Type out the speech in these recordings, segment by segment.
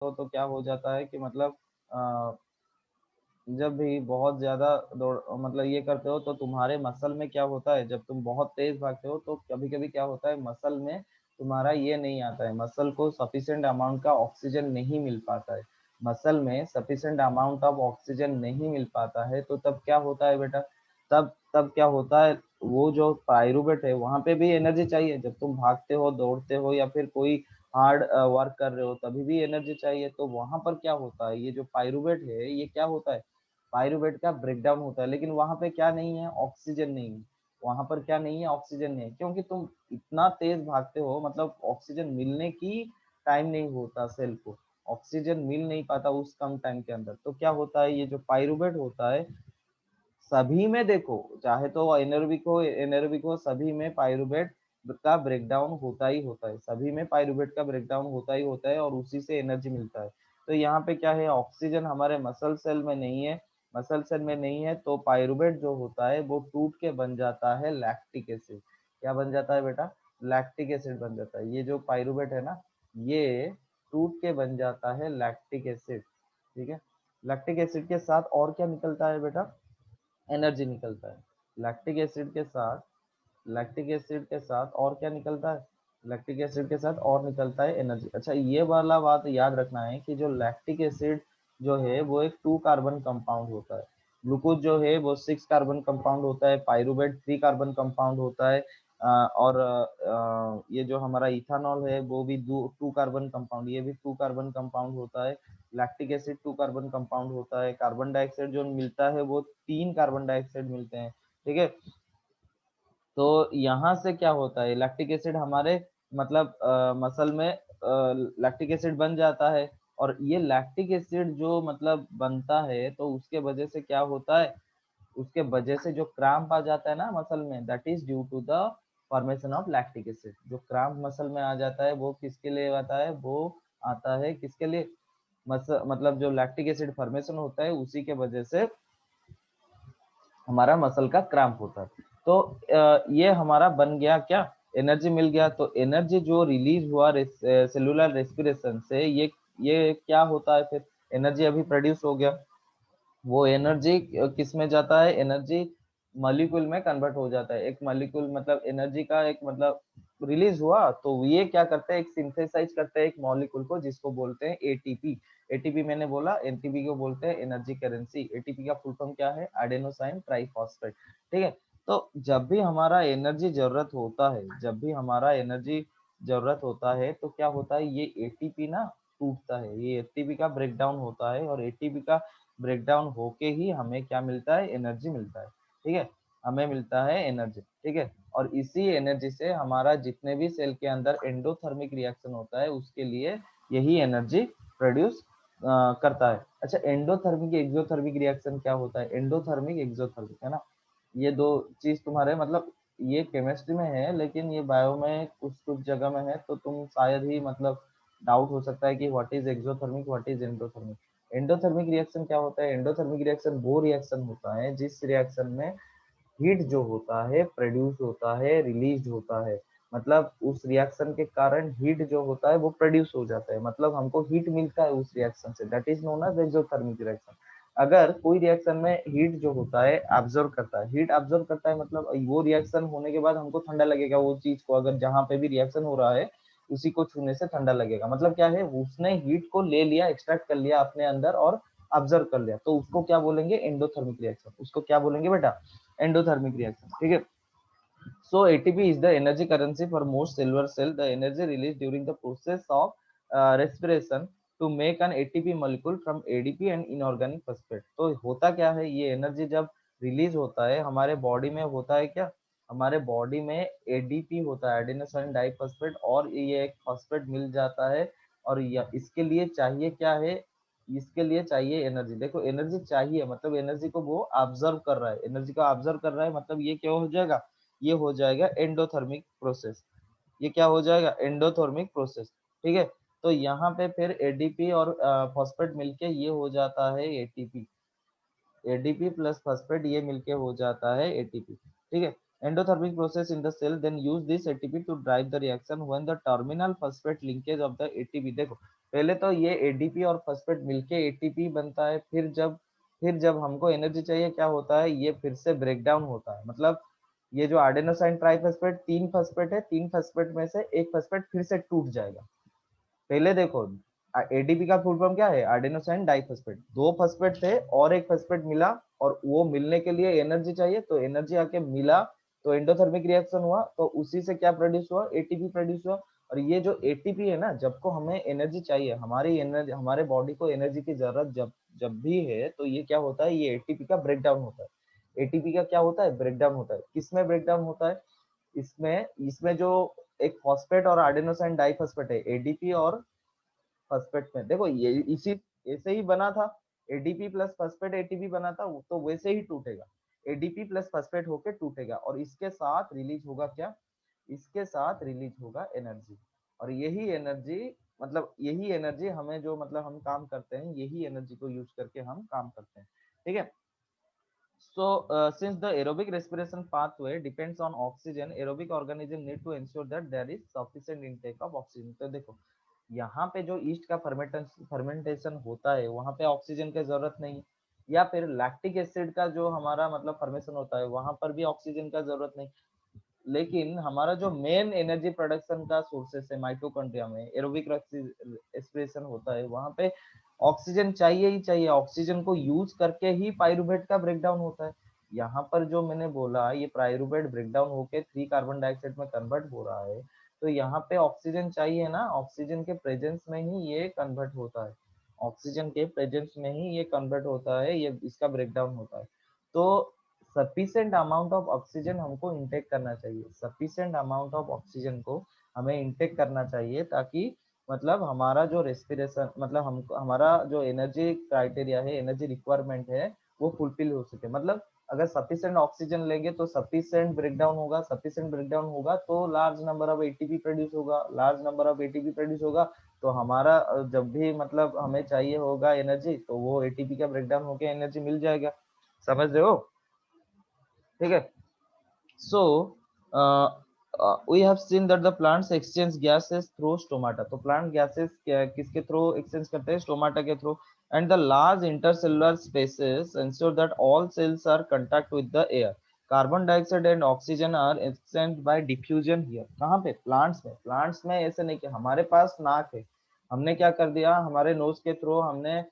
तो क्या हो जाता है कि मतलब जब भी बहुत ज्यादा दौड़ मतलब ये करते हो तो तुम्हारे मसल में क्या होता है, जब तुम बहुत तेज भागते हो तो कभी कभी क्या होता है मसल में तुम्हारा ये नहीं आता है, मसल को सफिशिएंट अमाउंट का ऑक्सीजन नहीं मिल पाता है, मसल में सफिशिएंट अमाउंट ऑफ ऑक्सीजन नहीं मिल पाता है, तो तब क्या होता है बेटा, तब तब क्या होता है, वो जो पायरुवेट है वहां पे भी एनर्जी चाहिए, जब तुम भागते हो दौड़ते हो या फिर कोई हार्ड वर्क कर रहे हो तभी भी एनर्जी चाहिए, तो वहां पर क्या होता है, ये जो पायरुवेट है ये क्या होता है, पायरुवेट का ब्रेकडाउन होता है, लेकिन वहां पे क्या नहीं है, ऑक्सीजन नहीं है, वहां पर क्या नहीं है, ऑक्सीजन नहीं है, क्योंकि तुम इतना तेज भागते हो, मतलब ऑक्सीजन मिलने की टाइम नहीं होता, सेल को ऑक्सीजन मिल नहीं पाता उस कम टाइम के अंदर, तो क्या होता है ये जो पायरुवेट होता है सभी में देखो, चाहे तो एनर्बिक हो सभी में पायरुवेट का ब्रेकडाउन होता ही होता है, सभी में पायरुवेट का ब्रेकडाउन होता ही होता है और उसी से एनर्जी मिलता है। तो यहाँ पे क्या है, ऑक्सीजन हमारे मसल सेल में नहीं है, मसल सेल में नहीं है तो पायरुवेट जो होता है वो टूट के बन जाता है लैक्टिक एसिड। क्या बन जाता है बेटा, लैक्टिक एसिड बन जाता है, ये जो पायरुवेट है ना ये टूट के बन जाता है लैक्टिक एसिड। ठीक है, लैक्टिक एसिड के साथ और क्या निकलता है बेटा, एनर्जी निकलता है, लैक्टिक एसिड के साथ, लैक्टिक एसिड के साथ और क्या निकलता है, लैक्टिक एसिड के साथ और निकलता है एनर्जी। अच्छा ये वाला बात याद रखना है कि जो लैक्टिक एसिड जो है वो एक 2 कार्बन कंपाउंड होता है, ग्लूकोज जो है वो 6 कार्बन कंपाउंड होता है, पायरुवेट 3 कार्बन कंपाउंड होता है, और ये जो हमारा इथानॉल है वो भी 2 कार्बन कंपाउंड, ये भी 2 कार्बन कंपाउंड होता है, लैक्टिक एसिड 2 कार्बन कंपाउंड होता है, कार्बन डाइऑक्साइड जो मिलता है वो 3 कार्बन डाइऑक्साइड मिलते हैं। ठीक है, तो यहाँ से क्या होता है, लैक्टिक एसिड हमारे मतलब मसल में लैक्टिक एसिड बन जाता है, और ये लैक्टिक एसिड जो मतलब बनता है तो उसके वजह से क्या होता है, उसके वजह से जो क्रैम्प आ जाता है ना मसल में, that is due to the formation of lactic acid, जो क्रैम्प मसल में आ जाता है वो किसके लिए आता है, वो आता है किसके लिए, मतलब जो लैक्टिक एसिड फॉर्मेशन होता है उसी के वजह से हमारा मसल का क्रैम्प होता है। तो ये हमारा बन गया क्या, एनर्जी मिल गया, तो एनर्जी जो रिलीज हुआ सेलुलर रेस्पिरेशन से, ये क्या होता है फिर, एनर्जी अभी प्रोड्यूस हो गया, वो एनर्जी किस में जाता है, एनर्जी मॉलिक्यूल में कन्वर्ट हो जाता है, एक मॉलिक्यूल मतलब एनर्जी का एक मतलब रिलीज हुआ तो ये क्या करते हैं, एक सिंथेसाइज करते हैं एक मॉलिक्यूल को जिसको बोलते हैं एटीपी। एटीपी मैंने बोला, एटीपी को बोलते हैं एनर्जी करेंसी, एटीपी का फुल फॉर्म क्या है, एडेनोसाइन ट्राइफॉस्फेट। ठीक है, तो जब भी हमारा एनर्जी जरूरत होता है, जब भी हमारा एनर्जी जरूरत होता है तो क्या होता है, ये एटीपी ना टूटता है, ये एटीपी का ब्रेकडाउन होता है, और एटीपी का ब्रेकडाउन होके ही हमें क्या मिलता है, एनर्जी मिलता है। ठीक है, हमें मिलता है एनर्जी। ठीक है, और इसी एनर्जी से हमारा जितने भी सेल के अंदर एंडोथर्मिक रिएक्शन होता है उसके लिए यही एनर्जी प्रोड्यूस करता है। अच्छा एंडोथर्मिक एक्सोथर्मिक रिएक्शन क्या होता है, एंडोथर्मिक एक्सोथर्मिक है ना, ये दो चीज तुम्हारे मतलब ये केमिस्ट्री में है लेकिन ये बायो में कुछ कुछ जगह में है, तो तुम शायद ही मतलब डाउट हो सकता है कि what is exothermic what is endothermic. Endothermic reaction क्या होता है, एंडोथर्मिक रिएक्शन वो रिएक्शन होता है जिस रिएक्शन में हीट जो होता है प्रोड्यूस होता है, रिलीज होता है, मतलब उस रिएक्शन के कारण हीट जो होता है वो प्रोड्यूस हो जाता है, मतलब हमको हीट मिलता है उस रिएक्शन से, that is known as exothermic reaction. अगर कोई रिएक्शन में हीट जो होता है ऑब्जर्व करता है, हीट ऑब्जर्व करता है मतलब वो रिएक्शन होने के बाद हमको ठंडा लगेगा, वो चीज को अगर जहां पे भी रिएक्शन हो रहा है उसी को छूने से ठंडा लगेगा, मतलब क्या है उसने हीट को ले लिया, एक्सट्रैक्ट कर लिया अपने अंदर और ऑब्जर्व कर लिया, तो उसको क्या बोलेंगे, एंडोथर्मिक रिएक्शन, उसको क्या बोलेंगे बेटा, एंडोथर्मिक रिएक्शन। ठीक है, so ATP is the energy currency for most cellular cell. The energy released during the process of respiration to make an ATP molecule from ADP and inorganic phosphate. तो होता क्या है, ये एनर्जी जब release होता है हमारे बॉडी में होता है क्या, हमारे बॉडी में एडीपी होता है, एडेनोसाइन डाइफॉस्फेट, और ये एक फॉस्फेट मिल जाता है, और इसके लिए चाहिए क्या है, इसके लिए चाहिए एनर्जी, देखो एनर्जी चाहिए मतलब एनर्जी को वो ऑब्जर्व कर रहा है, एनर्जी को ऑब्जर्व कर रहा है मतलब ये क्या हो जाएगा, ये हो जाएगा एंडोथर्मिक प्रोसेस, ये क्या हो जाएगा, एंडोथर्मिक प्रोसेस। ठीक है, तो यहाँ पे फिर एडीपी और फॉस्फेट मिलके ये हो जाता है एटीपी, एडीपी प्लस फॉस्फेट ये मिलके हो जाता है एटीपी। ठीक है, endothermic process in the cell then use this ATP to drive the reaction when the terminal phosphate linkage of the ATP, देखो पहले तो ये एडीपी और फॉस्फेट मिलके एटीपी बनता है, फिर जब हमको एनर्जी चाहिए क्या होता है, ये फिर से ब्रेक डाउन होता है। मतलब ये जो आडेनोसाइन ट्राइफॉस्फेट 3 फॉस्फेट है, 3 फॉस्फेट में से एक फॉस्फेट फिर से टूट जाएगा। पहले देखो एडीपी का फुल फॉर्म क्या है, आडेनोसाइन डाइफॉस्फेट। 2 फॉस्फेट थे और एक फॉस्फेट मिला, और वो मिलने के लिए एनर्जी चाहिए, तो एनर्जी आके मिला, तो एंडोथर्मिक रिएक्शन हुआ, तो उसी से क्या प्रोड्यूस हुआ, एटीपी प्रोड्यूस हुआ। और ये जो एटीपी है ना, जब को हमें एनर्जी चाहिए, हमारी एनर्जी, हमारे बॉडी को एनर्जी की जरूरत जब जब भी है, तो ये क्या होता है, ये एटीपी का ब्रेकडाउन होता है। एटीपी का क्या होता है, ब्रेकडाउन होता है। किसमें ब्रेकडाउन होता है, इसमें इसमें जो एक फॉस्फेट और आडेनोसाइन डाइफॉस्फेट है, एडीपी और फॉस्फेट में, देखो ये इसी ऐसे ही बना था, एडीपी प्लस फॉस्फेट एटीपी बना था, तो वैसे ही टूटेगा, एडीपी प्लस फॉस्फेट होके टूटेगा, और इसके साथ रिलीज होगा क्या, इसके साथ रिलीज होगा एनर्जी। और यही एनर्जी, मतलब यही एनर्जी हमें जो, मतलब हम काम करते हैं, यही एनर्जी को यूज करके हम काम करते हैं, ठीक है। So, since the aerobic respiration pathway depends on oxygen, aerobic organism need to ensure that there is sufficient intake of oxygen। तो देखो यहाँ पे जो ईस्ट का फर्मेंटेशन होता है, वहां पे ऑक्सीजन की जरूरत नहीं, या फिर लैक्टिक एसिड का जो हमारा मतलब फॉर्मेशन होता है, वहां पर भी ऑक्सीजन का जरूरत नहीं। लेकिन हमारा जो मेन एनर्जी प्रोडक्शन का सोर्सेस है माइटोकॉन्ड्रिया में, एरोबिक रेस्पिरेशन होता है, वहां पे ऑक्सीजन चाहिए ही चाहिए। ऑक्सीजन को यूज करके ही पाइरूवेट का ब्रेकडाउन होता है। यहाँ पर जो मैंने बोला, ये पाइरूवेट ब्रेकडाउन होके 3 कार्बन डाइऑक्साइड में कन्वर्ट हो रहा है, तो यहाँ पे ऑक्सीजन चाहिए ना, ऑक्सीजन के प्रेजेंस में ही ये कन्वर्ट होता है, ऑक्सीजन के प्रेजेंस में ही ये कन्वर्ट होता है, ये इसका ब्रेकडाउन होता है। तो सफिशिएंट अमाउंट ऑफ ऑक्सीजन हमको इंटेक करना चाहिए, सफिशिएंट अमाउंट ऑफ ऑक्सीजन को हमें इंटेक करना चाहिए, ताकि मतलब हमारा जो रेस्पिरेशन, मतलब हमको हमारा जो एनर्जी क्राइटेरिया है, एनर्जी रिक्वायरमेंट है, वो फुलफिल हो सके। मतलब अगर सफिशिएंट ऑक्सीजन लेंगे तो सफिशिएंट ब्रेकडाउन होगा, सफिशिएंट ब्रेकडाउन होगा तो large number of ATP produce होगा, large number of ATP produce होगा, तो हमारा जब भी मतलब हमें चाहिए होगा एनर्जी, तो वो एटीपी का ब्रेकडाउन होकर एनर्जी मिल जाएगा। समझ रहे हो, ठीक है। So, uh, we have seen that the plants exchange gases through stomata। तो plant gases किसके थ्रू exchange करते हैं, stomata के through. And the large intercellular spaces ensure that all cells are contact with the air। Carbon dioxide and oxygen are exchange by diffusion here. कहाँ पे, plants में। Plants में ऐसे नहीं कि हमारे पास नाक है, हमने क्या कर दिया, हमारे नोज के थ्रू हमने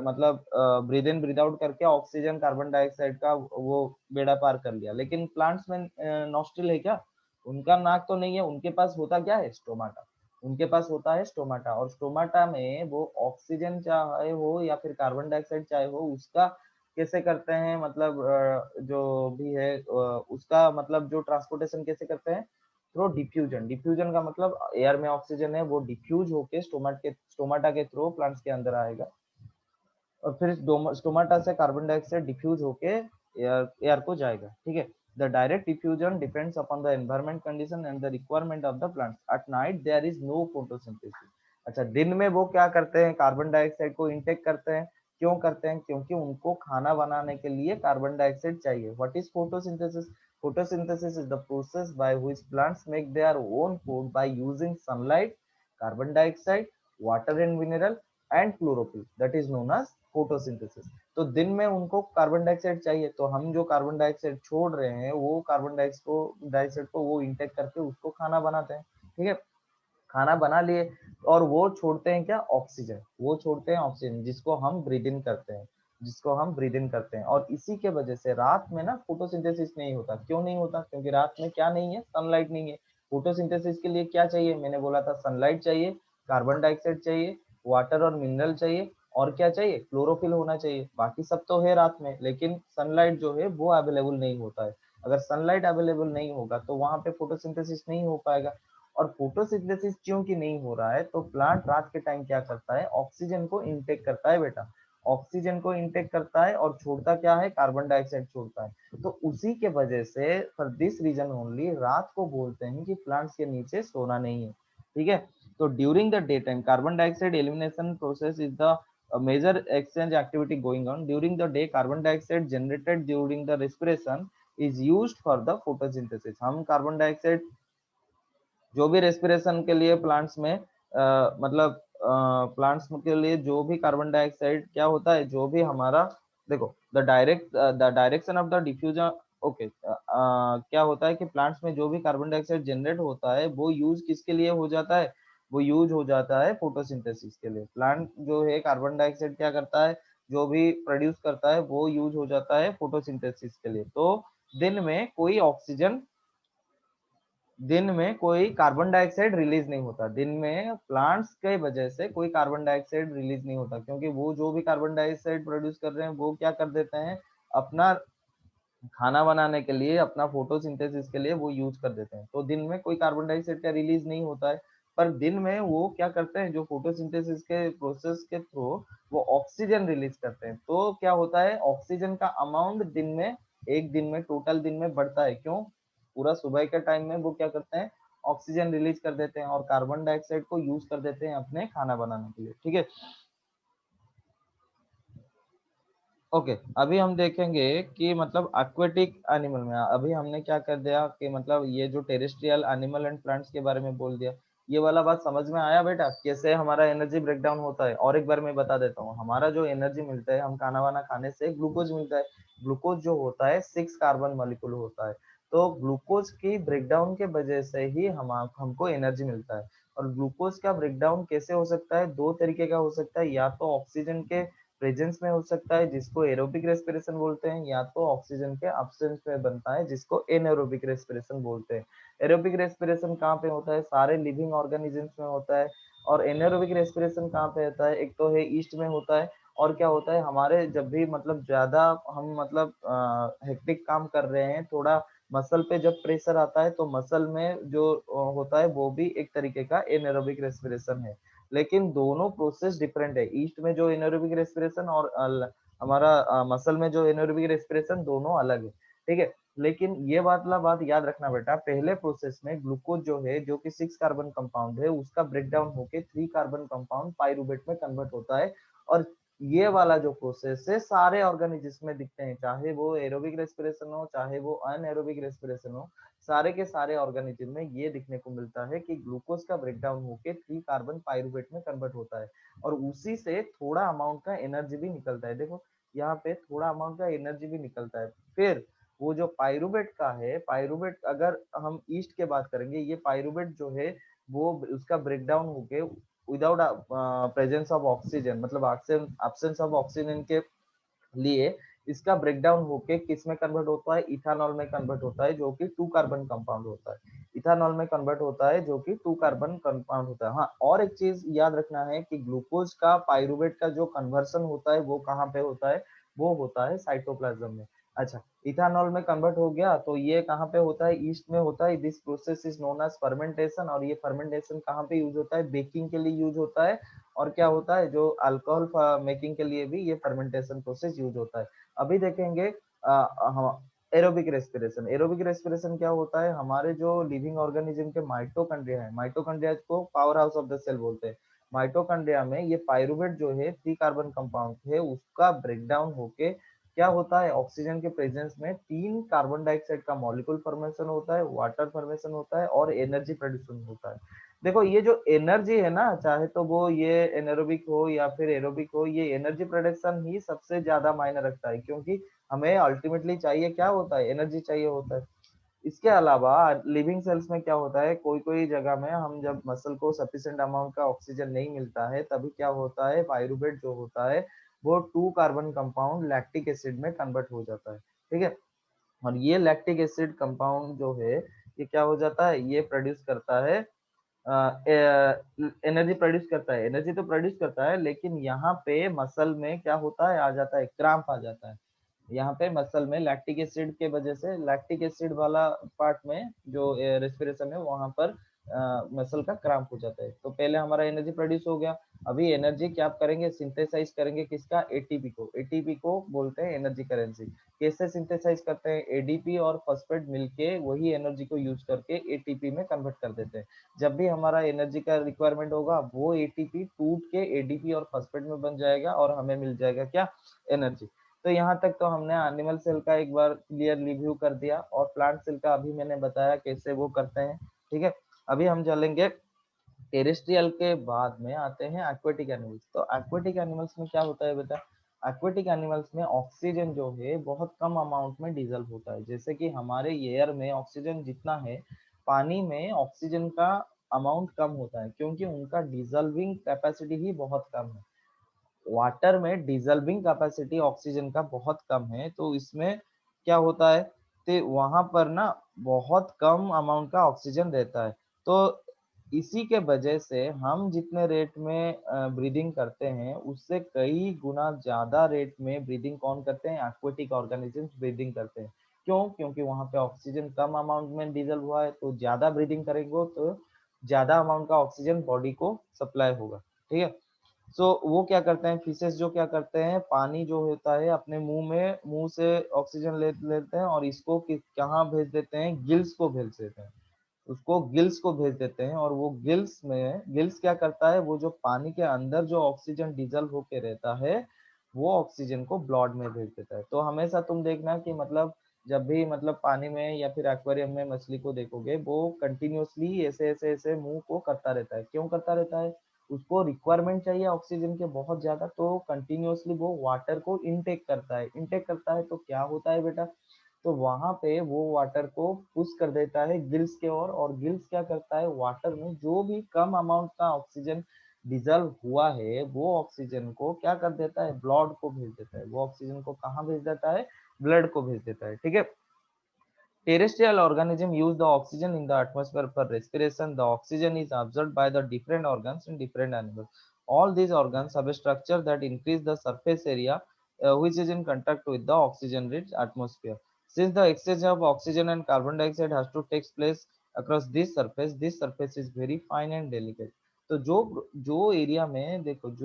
मतलब ब्रीद इन ब्रीद आउट करके ऑक्सीजन कार्बन डाइऑक्साइड का वो बेड़ा पार कर लिया। लेकिन प्लांट्स में नॉस्ट्रिल है क्या, उनका नाक तो नहीं है, उनके पास होता क्या है, स्टोमाटा। उनके पास होता है स्टोमाटा, और स्टोमाटा में वो ऑक्सीजन चाहे हो या फिर कार्बन डाइऑक्साइड चाहे हो, उसका कैसे करते हैं, मतलब जो भी है उसका मतलब जो ट्रांसपोर्टेशन कैसे करते हैं, थ्रू डिफ्यूजन। डिफ्यूजन का मतलब एयर में ऑक्सीजन है, वो डिफ्यूज होके स्टोमाटा के थ्रू प्लांट्स के अंदर आएगा, और फिर स्टोमाटा से कार्बन डाइऑक्साइड डिफ्यूज होके एयर को जाएगा, ठीक है। The direct diffusion depends upon the environment condition and the requirement of the plants. At night there is no photosynthesis. अच्छा, दिन में वो क्या करते हैं, कार्बन डाइऑक्साइड को इंटेक करते हैं। क्यों करते हैं, क्योंकि उनको खाना बनाने के लिए कार्बन डाइऑक्साइड चाहिए। What is photosynthesis, photosynthesis is the process by which plants make their own food by using sunlight, carbon dioxide, water and mineral and chlorophyll, that is known as photosynthesis. तो दिन में उनको carbon dioxide चाहिए, तो हम जो carbon dioxide छोड़ रहे हैं, वो कार्बन डाइऑक्साइड को वो इंटेक करके उसको खाना बनाते हैं, ठीक है। खाना बना लिए, और वो छोड़ते हैं क्या, ऑक्सीजन। वो छोड़ते हैं ऑक्सीजन, जिसको हम ब्रीद इन करते हैं, जिसको हम ब्रीद इन करते हैं। और इसी के वजह से रात में ना फोटोसिंथेसिस नहीं होता। क्यों नहीं होता, क्योंकि रात में क्या नहीं है, सनलाइट नहीं है। फोटोसिंथेसिस के लिए क्या चाहिए, मैंने बोला था सनलाइट चाहिए, कार्बन डाइऑक्साइड चाहिए, वाटर और मिनरल चाहिए, और क्या चाहिए, क्लोरोफिल होना चाहिए। बाकी सब तो है रात में, लेकिन सनलाइट जो है वो अवेलेबल नहीं होता है। अगर सनलाइट अवेलेबल नहीं होगा तो वहां पे फोटोसिंथेसिस नहीं हो पाएगा। और फोटोसिंथेसिस क्योंकि नहीं हो रहा है, तो प्लांट रात के टाइम क्या करता है, ऑक्सीजन को इनटेक करता है बेटा, ऑक्सीजन को इनटेक करता है, और छोड़ता क्या है, कार्बन डाइऑक्साइड छोड़ता है। तो उसी के वजह से, फॉर दिस रीजन ओनली, रात को बोलते हैं कि प्लांट्स के नीचे सोना नहीं है, ठीक है। तो during the day time carbon dioxide elimination process is the major exchange activity going on during the day। carbon dioxide generated during the respiration is used for the photosynthesis। हम कार्बन डाइऑक्साइड जो भी respiration के लिए plants में मतलब plants के लिए जो भी कार्बन डाइऑक्साइड क्या होता है, जो भी हमारा, देखो the direction of the diffusion, okay, क्या होता है कि प्लांट्स में जो भी कार्बन डाइऑक्साइड जनरेट होता है वो यूज किसके लिए हो जाता है, वो यूज हो जाता है फोटोसिंथेसिस के लिए। प्लांट जो है कार्बन डाइऑक्साइड क्या करता है, जो भी प्रोड्यूस करता है वो यूज हो जाता है फोटोसिंथेसिस के लिए। तो दिन में कोई ऑक्सीजन, दिन में कोई कार्बन डाइऑक्साइड रिलीज नहीं होता, दिन में प्लांट्स के वजह से कोई कार्बन डाइऑक्साइड रिलीज नहीं होता, क्योंकि वो जो भी कार्बन डाइऑक्साइड प्रोड्यूस कर रहे हैं वो क्या कर देते हैं, अपना खाना बनाने के लिए, अपना फोटोसिंथेसिस के लिए वो यूज कर देते हैं। तो दिन में कोई कार्बन डाइऑक्साइड का रिलीज नहीं होता है, पर दिन में वो क्या करते हैं, जो फोटोसिंथेसिस के प्रोसेस के थ्रू वो ऑक्सीजन रिलीज करते हैं। तो क्या होता है, ऑक्सीजन का अमाउंट दिन में, एक दिन में, टोटल दिन में बढ़ता है। क्यों, पूरा सुबह के टाइम में वो क्या करते हैं, ऑक्सीजन रिलीज कर देते हैं और कार्बन डाइऑक्साइड को यूज कर देते हैं अपने खाना बनाने के लिए। ठीक है, ओके। अभी हम देखेंगे कि मतलब एक्वेटिक एनिमल में, अभी हमने क्या कर दिया कि मतलब ये जो टेरेस्ट्रियल एनिमल एंड प्लांट्स के बारे में बोल दिया, ये वाला बात समझ में आया बेटा, कैसे हमारा एनर्जी ब्रेकडाउन होता है। और एक बार मैं बता देता हूँ, हमारा जो एनर्जी मिलता है, हम खाना वाना खाने से ग्लूकोज मिलता है। ग्लूकोज जो होता है 6 कार्बन मॉलिक्यूल होता है। तो ग्लूकोज की ब्रेकडाउन के वजह से ही हमको एनर्जी मिलता है। और ग्लूकोज का ब्रेकडाउन कैसे हो सकता है, दो तरीके का हो सकता है, या तो ऑक्सीजन के प्रेजेंस में हो सकता है जिसको एरोबिक रेस्पिरेशन बोलते हैं, या तो ऑक्सीजन के अब्सेंस में बनता है जिसको एनएरोबिक रेस्पिरेशन बोलते हैं। एरोबिक रेस्पिरेशन कहाँ पे होता है, सारे लिविंग ऑर्गेनिजम्स में होता है। और एनएरोबिक रेस्पिरेशन कहाँ पे होता है, एक तो है ईस्ट में होता है, और क्या होता है, हमारे जब भी मतलब ज्यादा हम मतलब हेक्टिक काम कर रहे हैं, थोड़ा मसल पे जब प्रेशर आता है तो मसल में जो होता है वो भी एक तरीके का एनएरोबिक रेस्पिरेशन है। लेकिन दोनों प्रोसेस डिफरेंट है, ईस्ट में जो एनएरोबिक रेस्पिरेशन और हमारा मसल में जो एनएरोबिक रेस्पिरेशन, दोनों अलग है। ठीक है, लेकिन ये बात याद रखना बेटा, पहले प्रोसेस में ग्लूकोज जो है, जो कि 6 कार्बन कंपाउंड है, उसका ब्रेकडाउन होके 3 कार्बन कंपाउंड पाइरुवेट में कन्वर्ट होता है। और ये वाला जो प्रोसेस है सारे ऑर्गेनिज्म में दिखते हैं, चाहे वो एरोबिक रेस्पिरेशन हो चाहे वो अनएरोबिक रेस्पिरेशन हो, सारे के सारे ऑर्गेनिज्म में ये दिखने को मिलता है कि ग्लूकोज का ब्रेकडाउन होके 3 कार्बन पाइरुवेट में कन्वर्ट होता है। और उसी से थोड़ा अमाउंट का एनर्जी भी निकलता है। देखो यहाँ पे थोड़ा अमाउंट का एनर्जी भी निकलता है। फिर वो जो पाइरुवेट का है, पाइरुवेट अगर हम ईस्ट के बात करेंगे, ये पाइरुवेट जो है वो उसका ब्रेकडाउन होके विदाउट प्रेजेंस ऑफ ऑक्सीजन, मतलब एब्सेंस ऑफ ऑक्सीजन के लिए इसका ब्रेकडाउन होके किस में कन्वर्ट होता है, इथानॉल में कन्वर्ट होता है, जो कि 2 कार्बन कंपाउंड होता है। इथानॉल में कन्वर्ट होता है जो कि 2 कार्बन कंपाउंड होता है। हाँ, और एक चीज याद रखना है कि ग्लूकोज का पाइरुवेट का जो कन्वर्सन होता है वो कहाँ पे होता है, वो होता है साइटोप्लाज्म में। अच्छा, इथानॉल में कन्वर्ट हो गया तो ये कहाँ पे होता है, ईस्ट में होता है। This process is known as fermentation. और ये फर्मेंटेशन कहाँ पे यूज होता है, बेकिंग के लिए यूज होता है। और क्या होता है, जो अल्कोहल मेकिंग के लिए भी ये फर्मेंटेशन प्रोसेस यूज होता है। अभी देखेंगे एरोबिक रेस्पिरेशन। एरोबिक रेस्पिरेशन क्या होता है, हमारे जो लिविंग ऑर्गेनिज्म के माइटोकॉन्ड्रिया है, माइटोकॉन्ड्रिया को power house of the cell बोलते हैं। माइटोकॉन्ड्रिया में ये पाइरुवेट जो है 3 कार्बन कंपाउंड है, उसका ब्रेकडाउन होके क्या होता है, ऑक्सीजन के प्रेजेंस में 3 कार्बन डाइऑक्साइड का मॉलिक्यूल फॉर्मेशन होता है, वाटर फॉर्मेशन होता है और एनर्जी प्रोड्यूस होता है। देखो ये जो एनर्जी है ना, चाहे तो वो ये एनारोबिक हो या फिर एरोबिक हो, ये एनर्जी प्रोडक्शन ही सबसे ज्यादा मायने रखता है, क्योंकि हमें अल्टीमेटली चाहिए क्या होता है, एनर्जी चाहिए होता है। इसके अलावा लिविंग सेल्स में क्या होता है, कोई कोई जगह में हम जब मसल को सफिशिएंट अमाउंट का ऑक्सीजन नहीं मिलता है, तभी क्या होता है, पाइरुवेट जो होता है वो 2 कार्बन कंपाउंड लैक्टिक एसिड में कन्वर्ट हो जाता है। ठीक है, और ये लैक्टिक एसिड कंपाउंड जो है ये क्या हो जाता है, ये प्रोड्यूस करता है एनर्जी प्रोड्यूस करता है। एनर्जी तो प्रोड्यूस करता है, लेकिन यहाँ पे मसल में क्या होता है, आ जाता है क्रैम्प आ जाता है। यहाँ पे मसल में लैक्टिक एसिड के वजह से, लैक्टिक एसिड वाला पार्ट में जो रेस्पिरेशन है वहां पर मसल का क्रैम्प हो जाता है। तो पहले हमारा एनर्जी प्रोड्यूस हो गया, अभी एनर्जी क्या करेंगे, सिंथेसाइज करेंगे किसका, एटीपी को। एटीपी को बोलते हैं एनर्जी करेंसी। कैसे सिंथेसाइज करते हैं, एडीपी और फॉस्फेट मिलके वही एनर्जी को यूज करके एटीपी में कन्वर्ट कर देते हैं। जब भी हमारा एनर्जी का रिक्वायरमेंट होगा वो एटीपी टूट के एडीपी और फॉस्फेट में बन जाएगा और हमें मिल जाएगा क्या, एनर्जी। तो यहाँ तक तो हमने एनिमल सेल का एक बार क्लियर रिव्यू कर दिया, और प्लांट सेल का अभी मैंने बताया कैसे वो करते हैं। ठीक है, अभी हम चलेंगे टेरेस्ट्रियल के बाद में आते हैं एक्वेटिक एनिमल्स। तो एक्वेटिक एनिमल्स में क्या होता है बेटा, एक्वेटिक एनिमल्स में ऑक्सीजन जो है बहुत कम अमाउंट में डिजल्व होता है। जैसे कि हमारे एयर में ऑक्सीजन जितना है, पानी में ऑक्सीजन का अमाउंट कम होता है, क्योंकि उनका डिजल्विंग कैपेसिटी ही बहुत कम है। वाटर में डिजल्विंग कैपेसिटी ऑक्सीजन का बहुत कम है, तो इसमें क्या होता है, तो वहां पर ना बहुत कम अमाउंट का ऑक्सीजन रहता है। तो इसी के वजह से हम जितने रेट में ब्रीदिंग करते हैं, उससे कई गुना ज्यादा रेट में ब्रीदिंग कौन करते हैं, एक्वेटिक ऑर्गेनिजम्स ब्रीदिंग करते हैं। क्यों? क्योंकि वहां पे ऑक्सीजन कम अमाउंट में डिजल्व हुआ है, तो ज्यादा ब्रीदिंग करेंगे तो ज्यादा अमाउंट का ऑक्सीजन बॉडी को सप्लाई होगा। ठीक है। सो वो क्या करते हैं, फिशेस जो क्या करते हैं, पानी जो होता है अपने मुंह से ऑक्सीजन लेते हैं, और इसको कहाँ भेज देते हैं, गिल्स को भेज देते हैं। उसको गिल्स को भेज देते हैं, और वो गिल्स क्या करता है, वो जो पानी के अंदर जो ऑक्सीजन डिजल्व होके रहता है, वो ऑक्सीजन को ब्लड में भेज देता है। तो हमेशा तुम देखना कि मतलब जब भी मतलब पानी में या फिर एक्वेरियम में मछली को देखोगे, वो कंटिन्यूअसली ऐसे ऐसे ऐसे मुंह को करता रहता है। क्यों करता रहता है? उसको रिक्वायरमेंट चाहिए ऑक्सीजन के बहुत ज्यादा, तो कंटिन्यूअसली वो वाटर को इनटेक करता है। इनटेक करता है तो क्या होता है बेटा, तो वहां पे वो वाटर को पुश कर देता है गिल्स के ओर, और गिल्स क्या करता है, वाटर में जो भी कम अमाउंट का ऑक्सीजन डिजल्व हुआ है, वो ऑक्सीजन को क्या कर देता है, ब्लड को भेज देता है। वो ऑक्सीजन को कहाँ भेज देता है, ब्लड को भेज देता है। ठीक है। Terrestrial organisms use the oxygen in the atmosphere for respiration. The oxygen is absorbed by the different organs in different animals. All these organs have a structure that increase the surface area, which is in contact with the oxygen-rich atmosphere. Since the exchange of oxygen and carbon dioxide has to take place across this surface is very fine and delicate. तो जो जो area में देखो,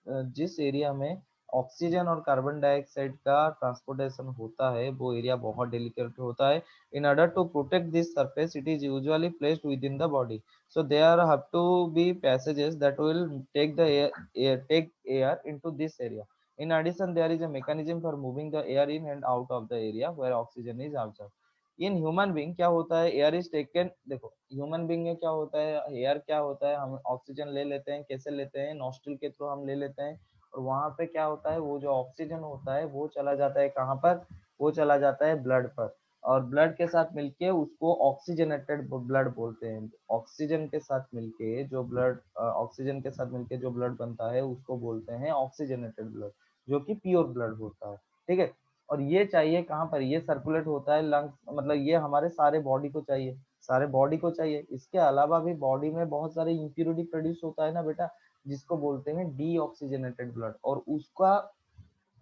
जिस area में oxygen और carbon dioxide का transportation होता है, वो एरिया बहुत डेलिकेट होता है। In order to protect this surface, it is usually placed within the body. So there have to be passages that will take air into this area. In addition, there is a mechanism for moving the air in and out of the area where oxygen is absorbed. In human being क्या होता है, air is taken, देखो human being में क्या होता है, air क्या होता है, हम ऑक्सीजन ले लेते हैं, कैसे लेते हैं, नॉस्ट्रिल के थ्रू हम ले लेते हैं। और वहां पे क्या होता है, वो जो ऑक्सीजन होता है वो चला जाता है कहाँ पर, वो चला जाता है ब्लड पर, और ब्लड के साथ मिलके उसको ऑक्सीजनेटेड ब्लड बोलते हैं। ऑक्सीजन के साथ मिलके जो ब्लड ऑक्सीजन के साथ मिलके जो ब्लड बनता है, उसको बोलते हैं ऑक्सीजनेटेड ब्लड, जो कि प्योर ब्लड होता है। ठीक है। और ये चाहिए कहाँ पर, ये सर्कुलेट होता है लंग्स, मतलब ये हमारे सारे बॉडी को चाहिए, सारे बॉडी को चाहिए। इसके अलावा भी बॉडी में बहुत सारे इम्प्योरिटी प्रोड्यूस होता है ना बेटा, जिसको बोलते हैं डीऑक्सीजनेटेड ब्लड, और उसका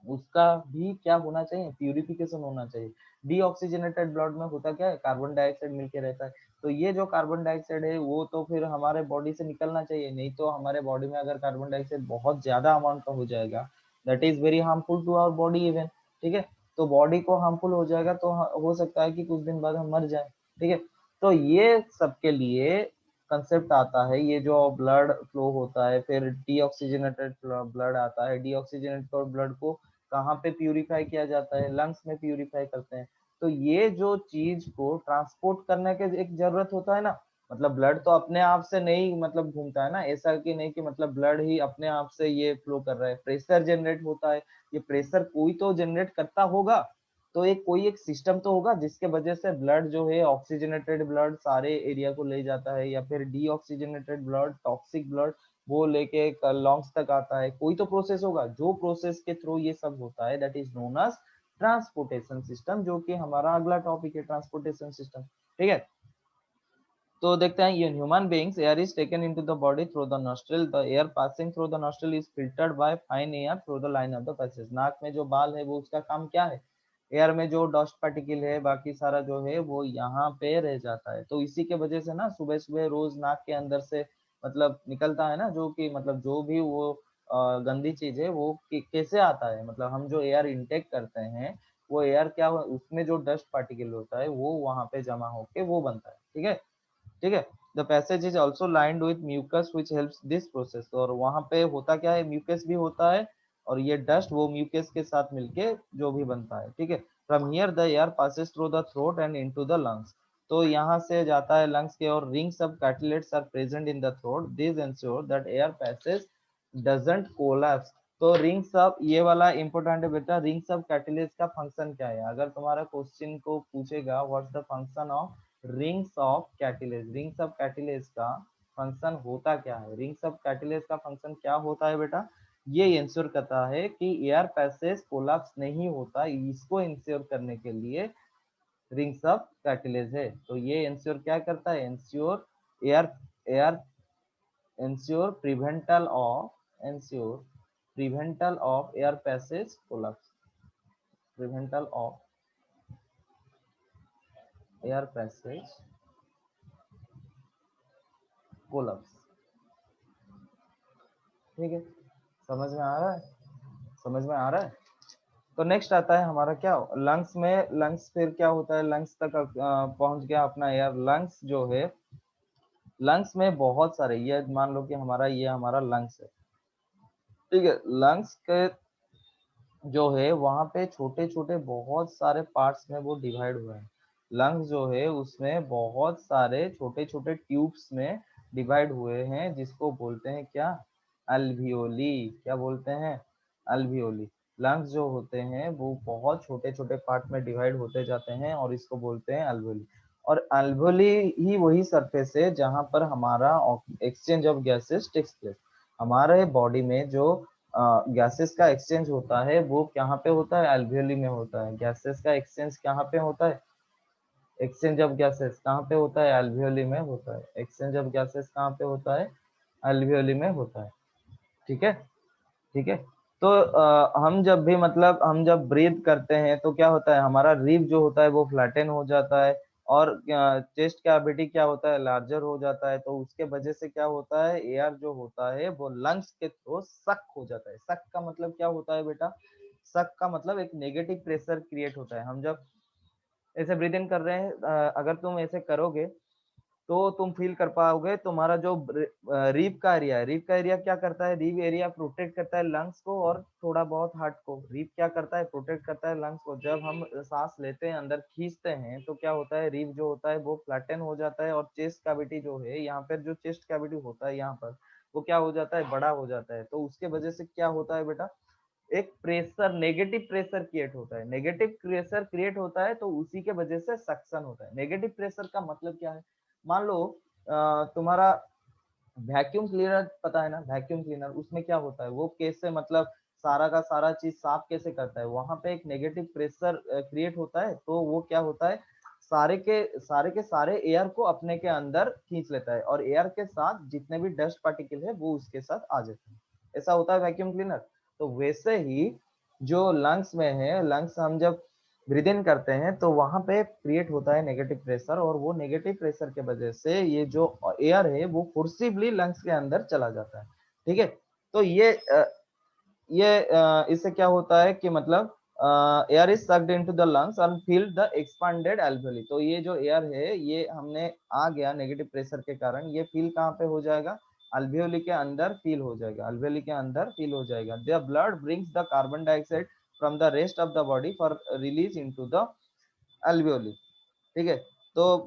उसका भी क्या होना चाहिए, प्यूरिफिकेशन होना चाहिए। डीऑक्सीजनेटेड ब्लड में होता क्या है, कार्बन डाइऑक्साइड मिलके रहता है। तो ये जो कार्बन डाइऑक्साइड है वो तो फिर हमारे बॉडी से निकलना चाहिए, नहीं तो हमारे बॉडी में अगर कार्बन डाइऑक्साइड बहुत ज्यादा अमाउंट का हो जाएगा, that is very harmful to our body even. ठीक है। तो बॉडी को हार्मफुल हो जाएगा, तो हो सकता है कि कुछ दिन बाद हम मर जाए। ठीक है। तो ये सबके लिए कंसेप्ट आता है, ये जो ब्लड फ्लो होता है, फिर डीऑक्सीजनेटेड ब्लड आता है, डीऑक्सीजनेटेड ब्लड को कहाँ पे प्यूरिफाई किया जाता है, लंग्स में प्यूरिफाई करते हैं। तो ये जो चीज को ट्रांसपोर्ट करने के एक जरूरत होता है ना, मतलब ब्लड तो अपने आप से नहीं मतलब घूमता है ना, ऐसा कि नहीं कि मतलब ब्लड ही अपने आप से ये फ्लो कर रहा है, प्रेशर जनरेट होता है। ये प्रेशर कोई तो जनरेट करता होगा, तो एक कोई एक सिस्टम तो होगा जिसके वजह से ब्लड जो है, ऑक्सीजनेटेड ब्लड सारे एरिया को ले जाता है, या फिर डीऑक्सीजनेटेड ब्लड, टॉक्सिक ब्लड, वो लेके लॉन्ग्स तक आता है। कोई तो प्रोसेस होगा, जो प्रोसेस के थ्रू ये सब होता है, that is known as transportation system, जो कि हमारा अगला टॉपिक है, ट्रांसपोर्टेशन सिस्टम। ठीक है। तो देखते हैं, in human beings air is taken into the body through the nostril. The air passing through the nostril is filtered by fine air through the line of the passage. नाक में जो बाल है वो उसका काम क्या है, एयर में जो डस्ट पार्टिकल है बाकी सारा जो है वो यहाँ पे रह जाता है। तो इसी के वजह से ना सुबह सुबह रोज नाक के अंदर से मतलब निकलता है ना, जो कि मतलब जो भी वो गंदी चीज है वो कैसे आता है, मतलब हम जो एयर इनटेक करते हैं, वो एयर क्या उसमें जो डस्ट पार्टिकल होता है वो वहां पे जमा होके वो बनता है। ठीक है। ठीक है। The passage is also lined with mucus which helps this process. और वहां पे होता क्या है, म्यूकस भी होता है, और ये डस्ट वो म्यूकस के साथ मिलके जो भी बनता है। ठीक है। From here the air passes through the throat and into the lungs. तो यहाँ से जाता है लंग्स के और rings of cartilages are present in the throat, this ensure that air passage doesn't collapse. तो रिंग्स ऑफ, ये वाला इंपॉर्टेंट है बेटा, रिंग्स ऑफ कैटलेज का फंक्शन क्या है? अगर तुम्हारा क्वेश्चन को पूछेगा what's the function of rings of cartilage, rings of cartilage का फंक्शन होता क्या है? रिंग्स ऑफ कैटलेज का फंक्शन क्या होता है बेटा? ये इंश्योर करता है कि एयर पैसेज कोलैप्स नहीं होता, इसको इंश्योर करने के लिए रिंग्स ऑफ कैटलेज है। तो ये इंश्योर क्या करता है? Ensure air air ensure prevention of air passage collapse, prevention of air passage collapse. ठीक है, समझ में आ रहा है? समझ में आ रहा है? तो नेक्स्ट आता है हमारा क्या, लंग्स में। लंग्स फिर क्या होता है? लंग्स तक पहुंच गया अपना एयर। लंग्स जो है, लंग्स में बहुत सारे, ये मान लो कि हमारा ये हमारा लंग्स है, ठीक है। लंग्स के जो है वहां पे छोटे छोटे बहुत सारे पार्ट्स में वो डिवाइड हुआ है। लंग्स जो है उसमें बहुत सारे छोटे छोटे ट्यूब्स में डिवाइड हुए हैं, जिसको बोलते हैं क्या? अल्वियोली। क्या बोलते हैं? अल्वियोली। लंग्स जो होते हैं वो बहुत छोटे छोटे पार्ट में डिवाइड होते जाते हैं और इसको बोलते हैं अल्वियोली। और अल्वियोली ही वही सरफेस है जहां पर हमारा exchange of gases takes place. हमारे बॉडी में जो गैसेस का एक्सचेंज होता है वो कहाँ पे होता है? अल्वियोली में होता है। गैसेस का एक्सचेंज कहाँ पे होता है? एक्सचेंज ऑफ गैसेस कहाँ पे होता है? अल्वियोली में होता है। एक्सचेंज ऑफ गैसेस कहाँ पे होता है? अल्वियोली में होता है। ठीक है, ठीक है। तो हम जब भी, मतलब हम जब ब्रीथ करते हैं तो क्या होता है? हमारा रिब जो होता है वो फ्लैटन हो जाता है और चेस्ट कैविटी क्या होता है? लार्जर हो जाता है। तो उसके वजह से क्या होता है? एयर जो होता है वो लंग्स के थ्रू सक हो जाता है। सक का मतलब क्या होता है बेटा? सक का मतलब एक नेगेटिव प्रेशर क्रिएट होता है। हम जब ऐसे ब्रीथ इन कर रहे हैं, अगर तुम ऐसे करोगे तो तुम फील कर पाओगे तुम्हारा जो रीप का एरिया है। रीप का एरिया क्या करता है? रीप एरिया प्रोटेक्ट करता है लंग्स को और थोड़ा बहुत हार्ट को। रीप क्या करता है? प्रोटेक्ट करता है लंग्स को। जब हम सांस लेते हैं, अंदर खींचते हैं, तो क्या होता है? रीप जो होता है वो फ्लैटन हो जाता है और चेस्ट कैविटी जो है, यहाँ पर जो चेस्ट कैविटी होता है यहाँ पर, वो क्या हो जाता है? बड़ा हो जाता है। तो उसके वजह से क्या होता है बेटा? एक प्रेशर, नेगेटिव प्रेशर क्रिएट होता है। नेगेटिव प्रेशर क्रिएट होता है तो उसी के वजह से सक्शन होता है। नेगेटिव प्रेशर का मतलब क्या है? मान लो तुम्हारा वैक्यूम क्लीनर पता है ना? वैक्यूम क्लीनर, उसमें क्या होता है? वो कैसे, मतलब सारा का सारा चीज साफ कैसे करता है? वहां पे एक नेगेटिव प्रेशर क्रिएट होता है, तो वो क्या होता है? सारे के सारे एयर को अपने के अंदर खींच लेता है और एयर के साथ जितने भी डस्ट पार्टिकल है वो उसके साथ आ जाते हैं। ऐसा होता है वैक्यूम क्लीनर। तो वैसे ही जो लंग्स में है, लंग्स हम जब ब्रीद इन करते हैं तो वहां पे क्रिएट होता है नेगेटिव प्रेशर, और वो नेगेटिव प्रेशर के वजह से ये जो एयर है वो फोर्सिबली लंग्स के अंदर चला जाता है। ठीक है, तो इससे क्या होता है कि मतलब air is sucked into the lungs and fill the expanded alveoli. तो ये जो एयर है ये हमने आ गया नेगेटिव प्रेशर के कारण, ये फील कहाँ पे हो जाएगा? अल्वियोली के अंदर फील हो जाएगा। अल्वियोली के अंदर फील हो जाएगा। The blood brings the carbon dioxide from the rest of the body for release into the alveoli. ठीक है, तो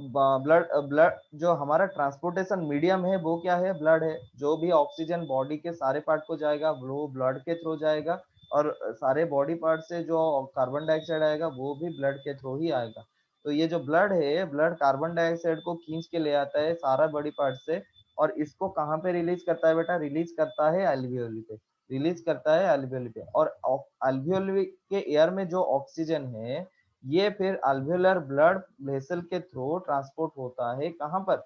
ब्लड ब्लड जो हमारा ट्रांसपोर्टेशन मीडियम है वो क्या है? ब्लड है। जो भी ऑक्सीजन बॉडी के सारे पार्ट को जाएगा वो ब्लड के थ्रू जाएगा, और सारे बॉडी पार्ट से जो कार्बन डाइऑक्साइड आएगा वो भी ब्लड के थ्रू ही आएगा। तो ये जो ब्लड है, ब्लड कार्बन डाइऑक्साइड को खींच के ले आता है सारा बॉडी पार्ट से, और इसको कहाँ पे रिलीज करता है बेटा? रिलीज करता है अल्वियोली पे। रिलीज करता है अल्वियोली पे। और अल्वियोली के एयर में जो ऑक्सीजन है ये फिर अल्वियोलर ब्लड वेसल के थ्रू ट्रांसपोर्ट होता है। कहां पर?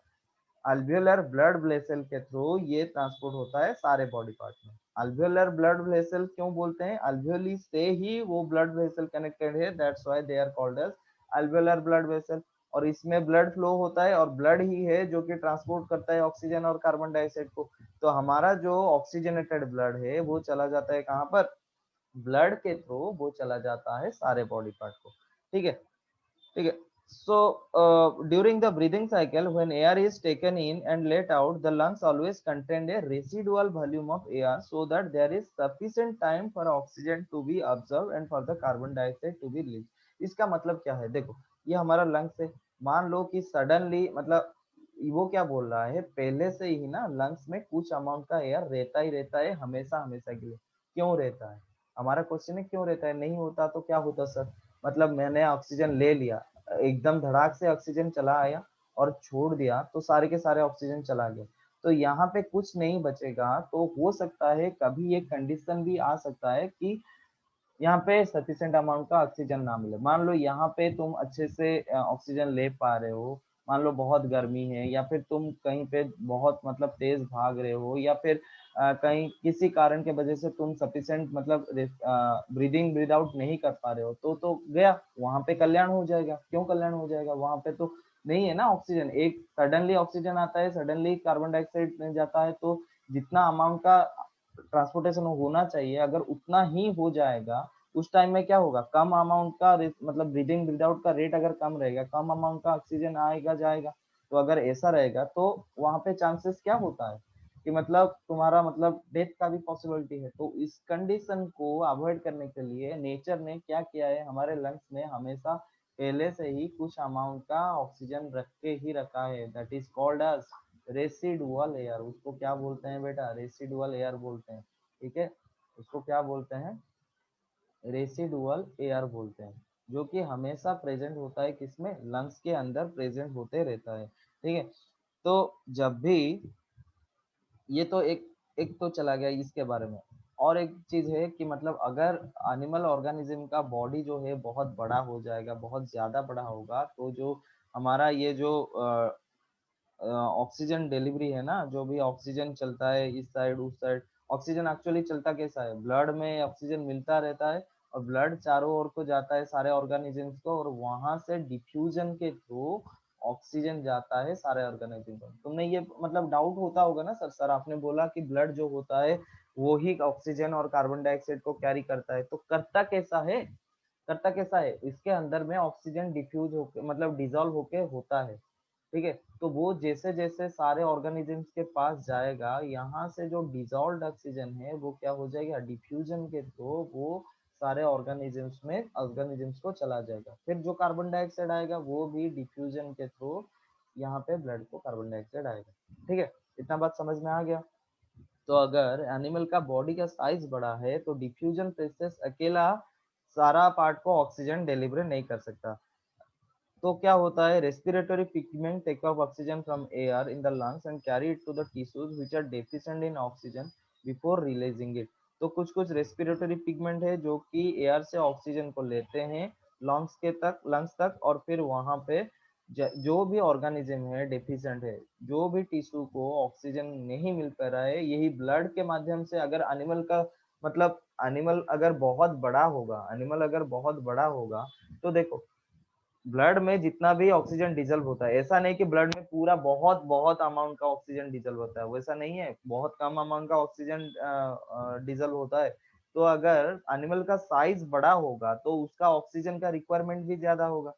अल्वियोलर ब्लड वेसल के थ्रू ये ट्रांसपोर्ट होता है सारे बॉडी पार्ट में। अल्वियोलर ब्लड वेसल क्यों बोलते हैं? अल्वियोली से ही वो ब्लड वेसल कनेक्टेड है, that's why they are called as alveolar blood vessel. और इसमें ब्लड फ्लो होता है और ब्लड ही है जो कि ट्रांसपोर्ट करता है ऑक्सीजन और कार्बन डाइऑक्साइड को। तो हमारा जो ऑक्सीजनेटेड ब्लड है वो चला जाता है कहां पर? ब्लड के थ्रू वो चला जाता है सारे बॉडी पार्ट को। ठीक है, ठीक है। So during the breathing cycle, when air is taken in and let out, the lungs always contain a residual volume of air so that there is sufficient time for oxygen to be absorbed and for the carbon dioxide to be released. इसका मतलब क्या है? देखो, ये हमारा lungs है। मान लो कि सडनली मतलब वो क्या बोल रहा है, पहले से ही ना लंग्स में कुछ अमाउंट का एयर रहता ही रहता है हमेशा हमेशा के लिए। क्यों रहता है, हमारा क्वेश्चन है क्यों रहता है। नहीं होता तो क्या होता सर, मतलब मैंने ऑक्सीजन ले लिया, एकदम धड़ाक से ऑक्सीजन चला आया और छोड़ दिया तो सारे के सारे ऑक्सीजन चला गया, तो यहाँ पे कुछ नहीं बचेगा। तो हो सकता है कभी एक कंडीशन भी आ सकता है कि यहाँ पे सफिशिएंट अमाउंट का ऑक्सीजन ना मिले। मान लो यहाँ पे तुम अच्छे से ऑक्सीजन ले पा रहे हो, मान लो बहुत गर्मी है या फिर तुम कहीं पे बहुत मतलब तेज भाग रहे हो या फिर कहीं किसी कारण के वजह से तुम सफिशिएंट मतलब ब्रीदिंग ब्रीद आउट नहीं कर पा रहे हो, तो गया वहां पे कल्याण हो जाएगा। क्यों कल्याण हो जाएगा, वहां पे तो नहीं है ना ऑक्सीजन, एक सडनली ऑक्सीजन आता है सडनली कार्बन डाइऑक्साइड में जाता है, तो जितना अमाउंट का ट्रांसपोर्टेशन होना चाहिए अगर उतना ही हो जाएगा, उस टाइम में क्या होगा, कम अमाउंट का मतलब ब्रीदिंग ब्रीद आउट का रेट अगर कम रहेगा, कम अमाउंट का ऑक्सीजन आएगा जाएगा, तो अगर ऐसा रहेगा तो वहां पे चांसेस क्या होता है कि मतलब तुम्हारा मतलब डेथ का भी पॉसिबिलिटी है। तो इस कंडीशन को अवॉइड करने के लिए नेचर ने क्या किया है, हमारे लंग्स में हमेशा पहले से ही कुछ अमाउंट का ऑक्सीजन रख के ही रखा है, that is called as residual air. उसको क्या बोलते हैं बेटा, रेसिडुअल एयर बोलते हैं, ठीक है। उसको क्या बोलते हैं, रेसिडुअल एयर बोलते हैं, जो कि हमेशा प्रेजेंट होता है किसमें, लंग्स के अंदर प्रेजेंट होते रहता है, ठीक है। तो जब भी ये तो एक एक तो चला गया इसके बारे में। और एक चीज है कि मतलब अगर एनिमल ऑर्गेनिज्म का बॉडी जो है बहुत बड़ा हो जाएगा, बहुत ज्यादा बड़ा होगा, तो जो हमारा ये जो ऑक्सीजन डिलीवरी है ना, जो भी ऑक्सीजन चलता है इस साइड उस साइड, ऑक्सीजन एक्चुअली चलता कैसा है, ब्लड में ऑक्सीजन मिलता रहता है और ब्लड चारों ओर को जाता है सारे ऑर्गेनिजम्स को, और वहां से डिफ्यूजन के थ्रू ऑक्सीजन जाता है सारे ऑर्गेनिज्म को। तुमने ये मतलब डाउट होता होगा ना सर, आपने बोला कि ब्लड जो होता है वो ही ऑक्सीजन और कार्बन डाइऑक्साइड को कैरी करता है, तो करता कैसा है, करता कैसा है, इसके अंदर में ऑक्सीजन डिफ्यूज होके मतलब डिजोल्व होके होता है, ठीक है। तो वो जैसे जैसे सारे ऑर्गेनिजम्स के पास जाएगा, यहाँ से जो डिजोल्व ऑक्सीजन है वो क्या हो जाएगा, डिफ्यूजन के थ्रू वो सारे ऑर्गेनिजम्स को चला जाएगा। फिर जो कार्बन डाइऑक्साइड आएगा वो भी डिफ्यूजन के थ्रू यहाँ पे ब्लड को कार्बन डाइऑक्साइड आएगा, ठीक है। इतना बात समझ में आ गया। तो अगर एनिमल का बॉडी का साइज बड़ा है तो डिफ्यूजन प्रोसेस अकेला सारा पार्ट को ऑक्सीजन डिलीवर नहीं कर सकता। तो क्या होता है, respiratory pigment take up oxygen from air in the lungs and carry it to the tissues which are deficient in oxygen before releasing it. तो कुछ कुछ रेस्पिरेटरी पिगमेंट है जो कि एयर से ऑक्सीजन को लेते हैं लंग्स तक, और फिर वहां पे जो भी ऑर्गेनिज्म है डेफिशिएंट है, जो भी टिश्यू को ऑक्सीजन नहीं मिल पा रहा है, यही ब्लड के माध्यम से, अगर एनिमल का मतलब एनिमल अगर बहुत बड़ा होगा, एनिमल अगर बहुत बड़ा होगा, तो देखो ब्लड में जितना भी ऑक्सीजन डिजल्व होता है, ऐसा नहीं कि ब्लड में पूरा बहुत बहुत अमाउंट का ऑक्सीजन डिजल्व होता है, वैसा नहीं है, बहुत कम अमाउंट का ऑक्सीजन डिजल्व होता है। तो अगर एनिमल का साइज बड़ा होगा तो उसका ऑक्सीजन का रिक्वायरमेंट भी ज्यादा होगा।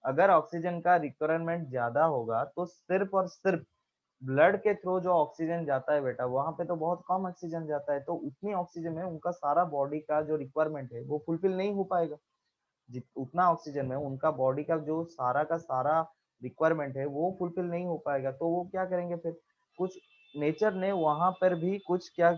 अगर ऑक्सीजन का रिक्वायरमेंट ज्यादा होगा तो सिर्फ और सिर्फ ब्लड के थ्रू जो ऑक्सीजन जाता है बेटा, वहां पे तो बहुत कम ऑक्सीजन जाता है, तो उतनी ऑक्सीजन में उनका सारा बॉडी का जो रिक्वायरमेंट है वो फुलफिल नहीं हो पाएगा। उतना ऑक्सीजन में उनका बॉडी का जो सारा का सारा रिक्वायरमेंट है वो फुलफिल नहीं हो पाएगा, तो वो क्या करेंगे फिर, कुछ नेचर ने वहां पर भी कुछ क्या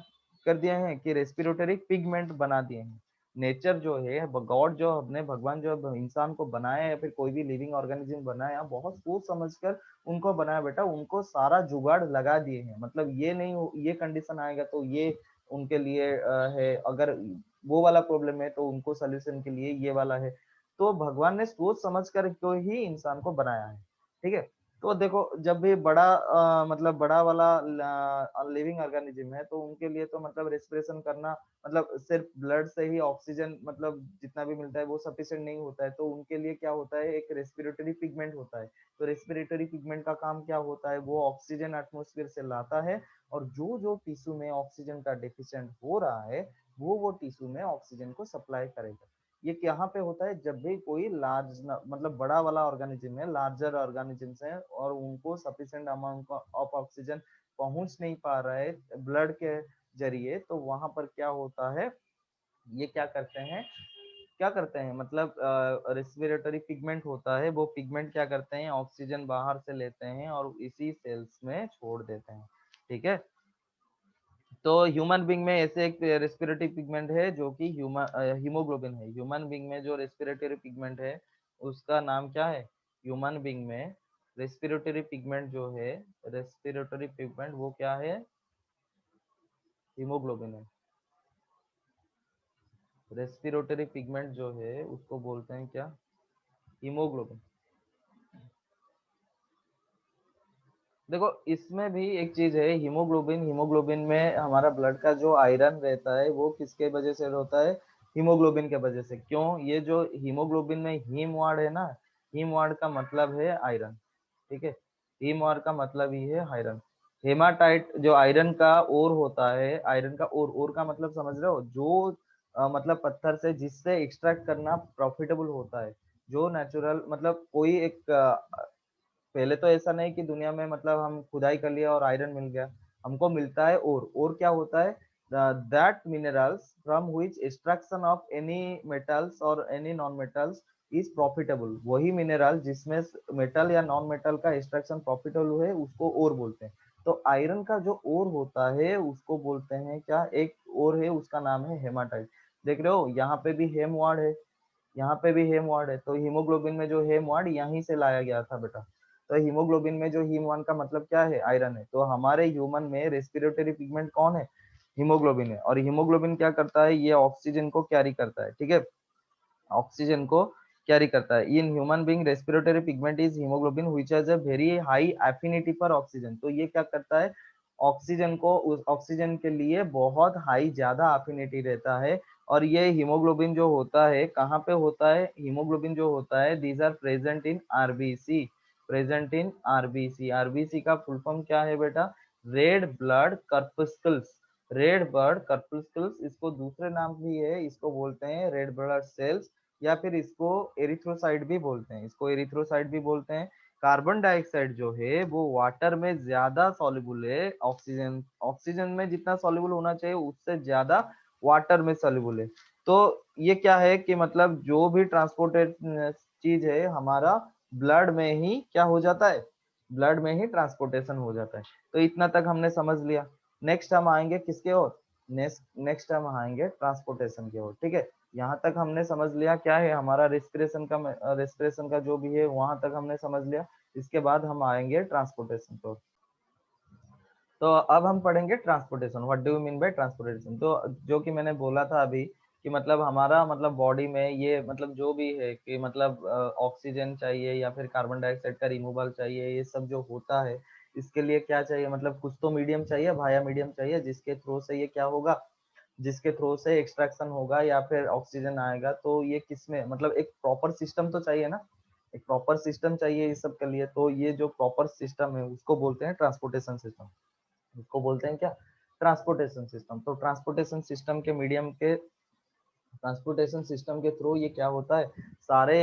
कर दिया है कि रेस्पिरेटरी पिगमेंट बना दिए हैं। नेचर जो है, गॉड जो अपने भगवान जो इंसान को बनाया या फिर कोई भी लिविंग ऑर्गेनिज्म बनाया, बहुत सोच समझकर उनको बनाया बेटा, उनको सारा जुगाड़ लगा दिए हैं। मतलब ये नहीं ये कंडीशन आएगा तो ये उनके लिए है, अगर वो वाला प्रॉब्लम है तो उनको सोल्यूशन के लिए ये वाला है। तो भगवान ने सोच समझ कर को ही इंसान को बनाया है, ठीक है। तो देखो जब भी बड़ा मतलब बड़ा वाला लिविंग ऑर्गेनिज्म है, तो उनके लिए तो मतलब रेस्पिरेशन करना मतलब सिर्फ ब्लड से ही ऑक्सीजन मतलब जितना भी मिलता है वो सफिशिएंट नहीं होता है, तो उनके लिए क्या होता है, एक रेस्पिरेटरी पिगमेंट होता है। तो रेस्पिरेटरी पिगमेंट का काम क्या होता है, वो ऑक्सीजन एटमोस्फेयर से लाता है, और जो जो टिश्यू में ऑक्सीजन का डेफिशिएंट हो रहा है वो टिश्यू में ऑक्सीजन को सप्लाई करेगा। ये यहाँ पे होता है जब भी कोई लार्ज मतलब बड़ा वाला ऑर्गेनिज्म है, लार्जर ऑर्गेनिजम्स है, और उनको सफिशिएंट अमाउंट ऑफ ऑक्सीजन पहुंच नहीं पा रहा है ब्लड के जरिए, तो वहां पर क्या होता है, ये क्या करते हैं क्या करते हैं, मतलब रेस्पिरेटरी पिगमेंट होता है, वो पिगमेंट क्या करते हैं, ऑक्सीजन बाहर से लेते हैं और इसी सेल्स में छोड़ देते हैं। ठीक है, तो ह्यूमन बींग में ऐसे एक रेस्पिरेटरी पिगमेंट है जो कि हीमोग्लोबिन है। ह्यूमन बींग में जो रेस्पिरेटरी पिगमेंट है उसका नाम क्या है, ह्यूमन बींग में रेस्पिरेटरी पिगमेंट जो है, रेस्पिरेटरी पिगमेंट वो क्या है, हीमोग्लोबिन है। रेस्पिरेटरी पिगमेंट जो है उसको बोलते हैं क्या, हीमोग्लोबिन। देखो इसमें भी एक चीज है, हीमोग्लोबिन, हीमोग्लोबिन में हमारा ब्लड का जो आयरन रहता है वो किसके वजह से होता है, हीमोग्लोबिन के वजह से। क्यों, ये जो हीमोग्लोबिन में हीम वर्ड है ना, हीम वर्ड का मतलब है आयरन। ठीक है, हीम वर्ड का मतलब ही है आयरन। हेमाटाइट जो आयरन का ओर होता है, आयरन का ओर का मतलब समझ रहे हो, जो मतलब पत्थर से जिससे एक्सट्रैक्ट करना प्रॉफिटेबल होता है, जो नेचुरल, मतलब कोई एक पहले तो ऐसा नहीं कि दुनिया में मतलब हम खुदाई कर लिया और आयरन मिल गया, हमको मिलता है और क्या होता है, that minerals from which extraction of any metals और any non metals is profitable. वही मिनरल जिसमें मेटल या नॉन मेटल का एक्सट्रैक्शन प्रॉफिटेबल है उसको ओर बोलते हैं। तो आयरन का जो ओर होता है उसको बोलते हैं क्या, एक ओर है उसका नाम है हेमाटाइट। देख रहे हो यहाँ पे भी हेम वर्ड है, यहाँ पे भी हेम वर्ड है, तो हीमोग्लोबिन में जो हेम वर्ड यहीं से लाया गया था बेटा। तो हीमोग्लोबिन में जो हीम वन का मतलब क्या है, आयरन है। तो हमारे ह्यूमन में रेस्पिरेटरी पिगमेंट कौन है, हीमोग्लोबिन है। और हीमोग्लोबिन क्या करता है, ये ऑक्सीजन को कैरी करता है। ठीक है, ऑक्सीजन को कैरी करता है। In human being respiratory pigment is haemoglobin which has a very high affinity for oxygen. तो ये क्या करता है, ऑक्सीजन को, उस ऑक्सीजन के लिए बहुत हाई, ज्यादा एफिनिटी रहता है। और ये हीमोग्लोबिन जो होता है कहाँ पे होता है, हीमोग्लोबिन जो होता है, these are present in RBC, present in RBC. RBC का फुल फॉर्म क्या है बेटा, red blood corpuscles. Red blood corpuscles, इसको दूसरे नाम भी है, इसको बोलते हैं रेड ब्लड सेल्स, या फिर इसको एरिथ्रोसाइट भी बोलते हैं, इसको एरिथ्रोसाइट भी बोलते हैं। कार्बन डाइऑक्साइड जो है वो वाटर में ज्यादा सॉल्युबल है, ऑक्सीजन, ऑक्सीजन में जितना सॉल्युबल होना चाहिए उससे ज्यादा वाटर में सॉल्युबल है। तो ये क्या है कि मतलब जो भी ट्रांसपोर्टेड चीज है हमारा ब्लड में ही क्या हो जाता है, ब्लड में ही ट्रांसपोर्टेशन हो जाता है। तो इतना तक हमने समझ लिया। नेक्स्ट हम आएंगे किसके ओर, नेक्स्ट नेक्स्ट हम आएंगे ट्रांसपोर्टेशन की ओर। ठीक है, यहाँ तक हमने समझ लिया क्या है हमारा रेस्पिरेशन का जो भी है वहां तक हमने समझ लिया। इसके बाद हम आएंगे ट्रांसपोर्टेशन को। तो अब हम पढ़ेंगे transportation, what do you mean by transportation. तो जो कि मैंने बोला था अभी कि मतलब हमारा मतलब बॉडी में ये मतलब जो भी है कि मतलब ऑक्सीजन चाहिए या फिर कार्बन डाइऑक्साइड का रिमूवल चाहिए, ये सब जो होता है इसके लिए क्या चाहिए, मतलब कुछ तो मीडियम चाहिए, भाया मीडियम चाहिए, जिसके थ्रू से ये क्या होगा, जिसके थ्रू से एक्सट्रैक्शन होगा या फिर ऑक्सीजन आएगा। तो ये किसमें, मतलब एक प्रॉपर सिस्टम तो चाहिए ना, एक प्रॉपर सिस्टम चाहिए इस सब के लिए। तो ये जो प्रॉपर सिस्टम है उसको बोलते हैं ट्रांसपोर्टेशन सिस्टम, उसको बोलते हैं क्या, ट्रांसपोर्टेशन सिस्टम। तो ट्रांसपोर्टेशन सिस्टम के मीडियम के, ट्रांसपोर्टेशन सिस्टम के थ्रू ये क्या होता है, सारे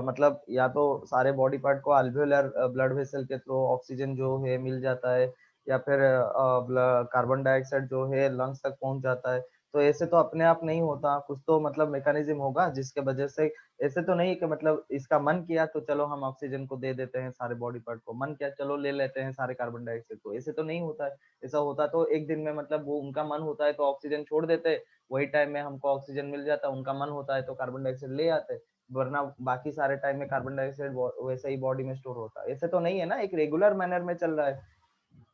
मतलब या तो सारे बॉडी पार्ट को अल्वेओलर ब्लड वेसल के थ्रू ऑक्सीजन जो है मिल जाता है, या फिर कार्बन डाइऑक्साइड जो है लंग्स तक पहुंच जाता है। तो ऐसे तो अपने आप नहीं होता, कुछ तो मतलब मैकेनिज्म होगा जिसके वजह से। ऐसे तो नहीं कि मतलब इसका मन किया तो चलो हम ऑक्सीजन को दे देते हैं सारे बॉडी पार्ट को, मन किया चलो ले लेते हैं सारे कार्बन डाइऑक्साइड को, ऐसे तो नहीं होता है। ऐसा होता तो एक दिन में मतलब वो उनका मन होता है तो ऑक्सीजन छोड़ देते, वही टाइम में हमको ऑक्सीजन मिल जाता, उनका मन होता है तो कार्बन डाइऑक्साइड ले आते, वरना बाकी सारे टाइम में कार्बन डाइऑक्साइड वैसे ही बॉडी में स्टोर होता है। ऐसे तो नहीं है ना, एक रेगुलर मैनर में चल रहा है,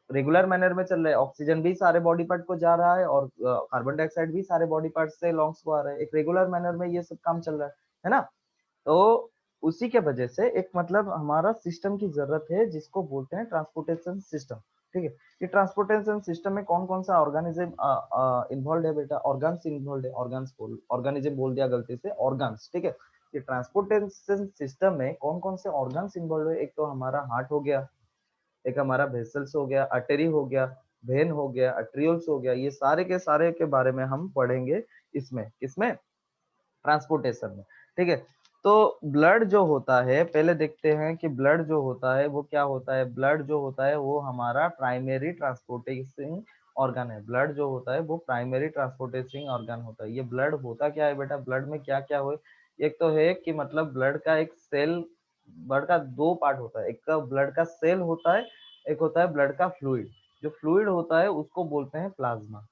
रेगुलर मैनर में चल रहा है, ऑक्सीजन भी सारे बॉडी पार्ट को जा रहा है और कार्बन डाइऑक्साइड भी सारे बॉडी पार्ट से लॉन्ग्स को आ रहा है, एक रेगुलर मैनर में ये सब काम चल रहा है ना। तो उसी के वजह से एक मतलब हमारा सिस्टम की जरूरत है जिसको बोलते हैं ट्रांसपोर्टेशन सिस्टम। ठीक है, ये ट्रांसपोर्टेशन सिस्टम में कौन कौन सा ऑर्गेनिज्म इन्वॉल्व है बेटा, ऑर्गन्स इन्वॉल्व है, ऑर्गन्स बोल, ऑर्गेनिज्म बोल दिया गलती से, ऑर्गन्स। ठीक है, ये ट्रांसपोर्टेशन सिस्टम में कौन कौन से ऑर्गन्स इन्वॉल्व है, एक तो हमारा हार्ट हो गया, एक हमारा वेसल्स हो गया, अर्टरी हो गया, वेन हो गया, अर्ट्रियोल्स हो गया, ये सारे के सारे के बारे में हम पढ़ेंगे इसमें, किसमें, ट्रांसपोर्टेशन में। ठीक है, तो ब्लड जो होता है, पहले देखते हैं कि ब्लड जो होता है वो क्या होता है। ब्लड जो होता है वो हमारा प्राइमरी ट्रांसपोर्टेशन ऑर्गन है, ब्लड जो होता है वो प्राइमरी ट्रांसपोर्टेशन ऑर्गन होता है। ये ब्लड होता क्या है बेटा, ब्लड में क्या क्या हो, एक तो है कि मतलब ब्लड का एक सेल, ब्लड का दो पार्ट होता है, एक का ब्लड का सेल होता है, एक होता है ब्लड का फ्लूइड। जो फ्लूइड होता है उसको बोलते हैं प्लाज्मा।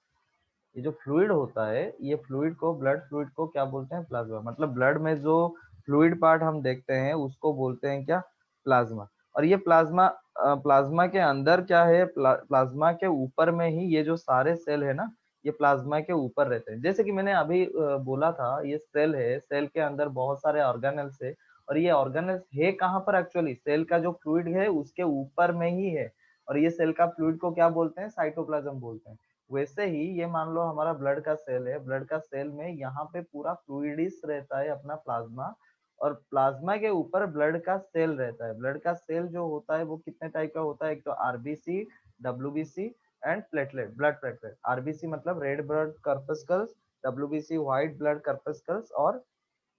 ये जो फ्लूइड होता है, ये फ्लूइड को, ब्लड फ्लूइड को क्या बोलते हैं? प्लाज्मा। मतलब ब्लड में जो फ्लूइड पार्ट हम देखते हैं उसको बोलते हैं क्या? प्लाज्मा। और ये प्लाज्मा, प्लाज्मा के अंदर क्या है, प्लाज्मा के ऊपर में ही ये जो सारे सेल है ना, ये प्लाज्मा के ऊपर रहते हैं। जैसे कि मैंने अभी बोला था, ये सेल है, सेल के अंदर बहुत सारे ऑर्गेनल्स है, और ये ऑर्गेनल्स है कहाँ पर? एक्चुअली सेल का जो फ्लूइड है उसके ऊपर में ही है। और ये सेल का फ्लूइड को क्या बोलते हैं? साइटोप्लाज्म बोलते हैं। वैसे ही ये मान लो हमारा ब्लड का सेल है, ब्लड का सेल में यहाँ पे पूरा फ्लूइडिस रहता है अपना प्लाज्मा, और प्लाज्मा के ऊपर ब्लड का सेल रहता है। ब्लड का सेल जो होता है वो कितने टाइप का होता है? एक तो RBC, WBC and platelet, blood platelet. RBC मतलब red blood corpuscles, WBC white blood corpuscles, और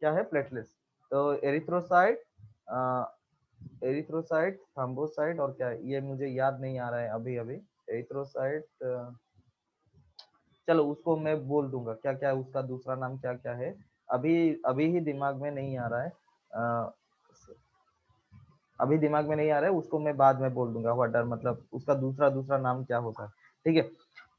क्या है? प्लेटलेट्स। तो एरिथ्रोसाइट, एरिथ्रोसाइट, थ्रोम्बोसाइट, और क्या है? ये मुझे याद नहीं आ रहा है अभी अभी। एरिथ्रोसाइट, चलो उसको मैं बोल दूंगा, क्या क्या है उसका दूसरा नाम, क्या क्या है, अभी अभी ही दिमाग में नहीं आ रहा है। अ, अभी दिमाग में नहीं आ रहा है, उसको मैं बाद में बोल दूंगा। व्हाट आर, मतलब उसका दूसरा दूसरा नाम क्या होता है। ठीक है।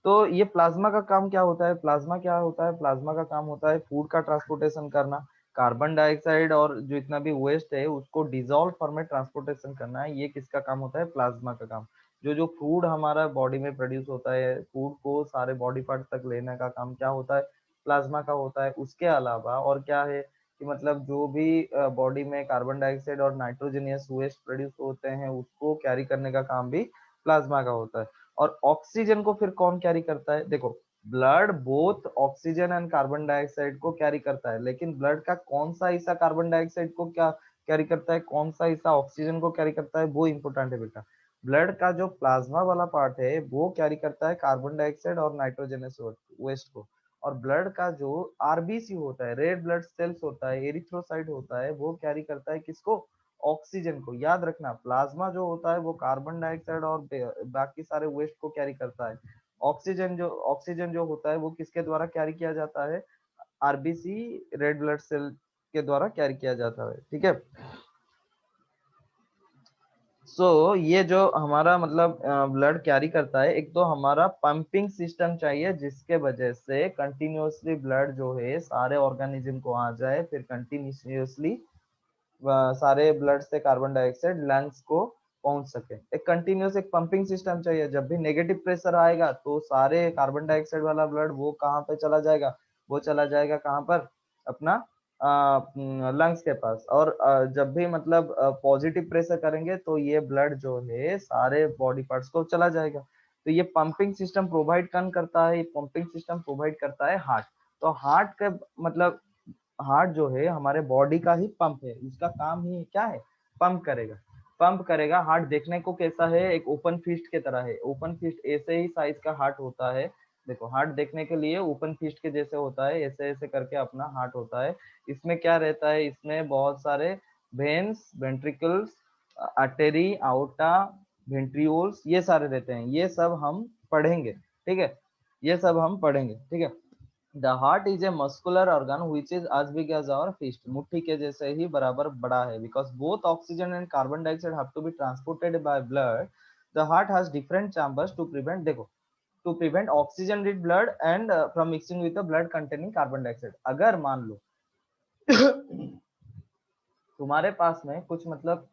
तो ये प्लाज्मा का काम क्या होता है? प्लाज्मा क्या होता है? प्लाज्मा का काम होता है फूड का ट्रांसपोर्टेशन करना, कार्बन डाइऑक्साइड और जो इतना भी वेस्ट है उसको डिजोल्व फॉर्म में ट्रांसपोर्टेशन करना है। ये किसका काम होता है? प्लाज्मा का काम। जो जो फूड हमारा बॉडी में प्रोड्यूस होता है, फूड को सारे बॉडी पार्ट तक लेने का काम क्या होता है? प्लाज्मा का होता है। उसके अलावा और क्या है कि मतलब जो भी बॉडी में कार्बन डाइऑक्साइड और नाइट्रोजनियस वेस्ट प्रोड्यूस होते हैं उसको कैरी करने का काम भी प्लाज्मा का होता है। और ऑक्सीजन को फिर कौन कैरी करता है? देखो, blood both oxygen and carbon dioxide को कैरी करता है, लेकिन ब्लड का कौन सा हिस्सा कार्बन डाइऑक्साइड को क्या कैरी करता है, कौन सा हिस्सा ऑक्सीजन को कैरी करता है, वो इंपॉर्टेंट है बेटा। ब्लड का जो प्लाज्मा वाला पार्ट है वो कैरी करता है कार्बन डाइऑक्साइड और नाइट्रोजनस वेस्ट को। और ब्लड का जो आरबीसी होता है, रेड ब्लड सेल्स होता है, एरिथ्रोसाइट होता है, वो कैरी करता है किसको? ऑक्सीजन को। याद रखना, प्लाज्मा जो होता है वो कार्बन डाइऑक्साइड और बाकी सारे वेस्ट को कैरी करता है। ऑक्सीजन जो होता है वो किसके द्वारा कैरी किया जाता है? आरबीसी, रेड ब्लड सेल के द्वारा कैरी किया जाता है। ठीक है। ये जो हमारा मतलब ब्लड कैरी करता है, एक तो हमारा पंपिंग सिस्टम चाहिए जिसके वजह से कंटिन्यूअसली ब्लड जो है सारे ऑर्गेनिज्म को आ जाए, फिर कंटिन्यूअसली सारे ब्लड से कार्बन डाइऑक्साइड लंग्स को पहुंच सके। एक कंटिन्यूअस एक पंपिंग सिस्टम चाहिए। जब भी नेगेटिव प्रेशर आएगा तो सारे कार्बन डाइऑक्साइड वाला ब्लड वो कहाँ पे चला जाएगा? वो चला जाएगा कहाँ पर? अपना लंग्स के पास। और जब भी मतलब पॉजिटिव प्रेशर करेंगे तो ये ब्लड जो है सारे बॉडी पार्ट्स को चला जाएगा। तो ये पंपिंग सिस्टम प्रोवाइड कौन करता है? ये पंपिंग सिस्टम प्रोवाइड करता है हार्ट। तो हार्ट का मतलब, हार्ट जो है हमारे बॉडी का ही पंप है, उसका काम ही क्या है? पंप करेगा। पंप करेगा। हार्ट देखने को कैसा है? एक ओपन फिस्ट के तरह है। ओपन फिस्ट ऐसे ही साइज का हार्ट होता है। देखो, हार्ट देखने के लिए ओपन फिस्ट के जैसे होता है, ऐसे ऐसे करके अपना हार्ट होता है। इसमें क्या रहता है? इसमें बहुत सारे वेन्स, वेंट्रिकल्स, आर्टेरी, आउटा, वेंट्रियोल्स, ये सारे रहते हैं। ये सब हम पढ़ेंगे। ठीक है, ये सब हम पढ़ेंगे। ठीक है। The heart is a muscular organ which is as big as our fist, मुट्ठी के जैसे ही बराबर बड़ा है। Because both oxygen and carbon dioxide have to be transported by blood, the heart has different chambers to prevent, देखो, to prevent oxygen rich blood and from mixing with the blood containing carbon dioxide. अगर मान लो तुम्हारे पास में कुछ मतलब,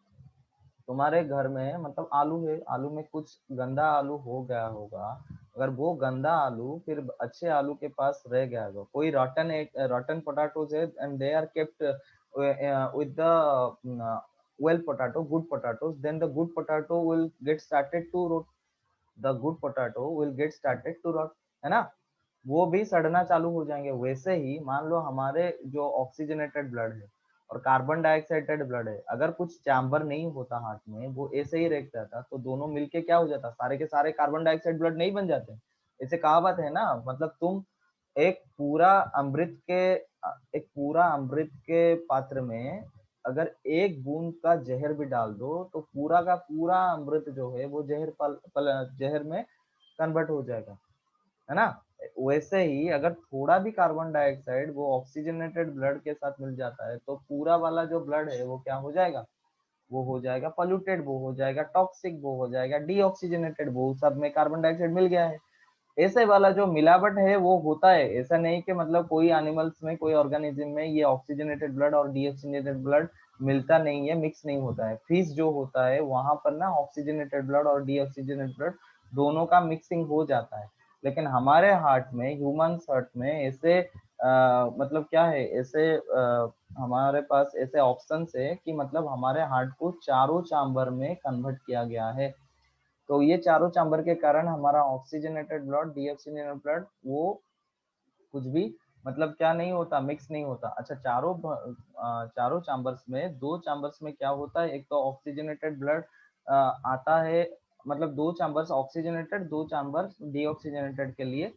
तुम्हारे घर में मतलब आलू है, आलू में कुछ गंदा आलू हो गया होगा। अगर वो गंदा आलू फिर अच्छे आलू के पास रह गया होगा, कोई रॉटन पोटैटोज है and they are kept with the well potato, good potatoes, then the good potato will get started to rot, the good potato will get started to rot, है ना? वो भी सड़ना चालू हो जाएंगे। वैसे ही मान लो हमारे जो ऑक्सीजनेटेड ब्लड है और कार्बन डाइऑक्साइडेड ब्लड है, अगर कुछ चैम्बर नहीं होता हार्ट में, वो ऐसे ही रह जाता, तो दोनों मिलके क्या हो जाता? सारे के सारे कार्बन डाइऑक्साइड ब्लड नहीं बन जाते। ऐसे कहावत है ना, मतलब तुम एक पूरा अमृत के एक पूरा अमृत के पात्र में अगर एक बूंद का जहर भी डाल दो तो पूरा का पूरा अमृत जो है वो जहर में कन्वर्ट हो जाएगा, है ना? वैसे ही अगर थोड़ा भी कार्बन डाइऑक्साइड वो ऑक्सीजनेटेड ब्लड के साथ मिल जाता है तो पूरा वाला जो ब्लड है वो क्या हो जाएगा, वो हो जाएगा पॉल्यूटेड, वो हो जाएगा टॉक्सिक, वो हो जाएगा डीऑक्सीजनेटेड, वो सब में कार्बन डाइऑक्साइड मिल गया है। ऐसे वाला जो मिलावट है वो होता है, ऐसा नहीं कि मतलब कोई एनिमल्स में कोई ऑर्गेनिज्म में ये ऑक्सीजनेटेड ब्लड और डीऑक्सीजनेटेड ब्लड मिलता नहीं है, मिक्स नहीं होता है। फिश जो होता है वहां पर ना ऑक्सीजनेटेड ब्लड और डीऑक्सीजनेटेड ब्लड दोनों का मिक्सिंग हो जाता है। लेकिन हमारे हार्ट में, ह्यूमंस हार्ट में ऐसे मतलब क्या है, ऐसे हमारे पास ऐसे ऑप्शंस है कि मतलब हमारे हार्ट को चारों चैम्बर में कन्वर्ट किया गया है। तो ये चारों चैम्बर के कारण हमारा ऑक्सीजनेटेड ब्लड, डीऑक्सीजनेटेड ब्लड वो कुछ भी मतलब क्या नहीं होता, मिक्स नहीं होता। अच्छा, चारों चैम्बर्स में, दो चैम्बर्स में क्या होता है, एक तो ऑक्सीजनेटेड ब्लड आता है, मतलब दो चैम्बर्स ऑक्सीजनेटेड, दो चैम्बर्स डीऑक्सीजनेटेड के लिए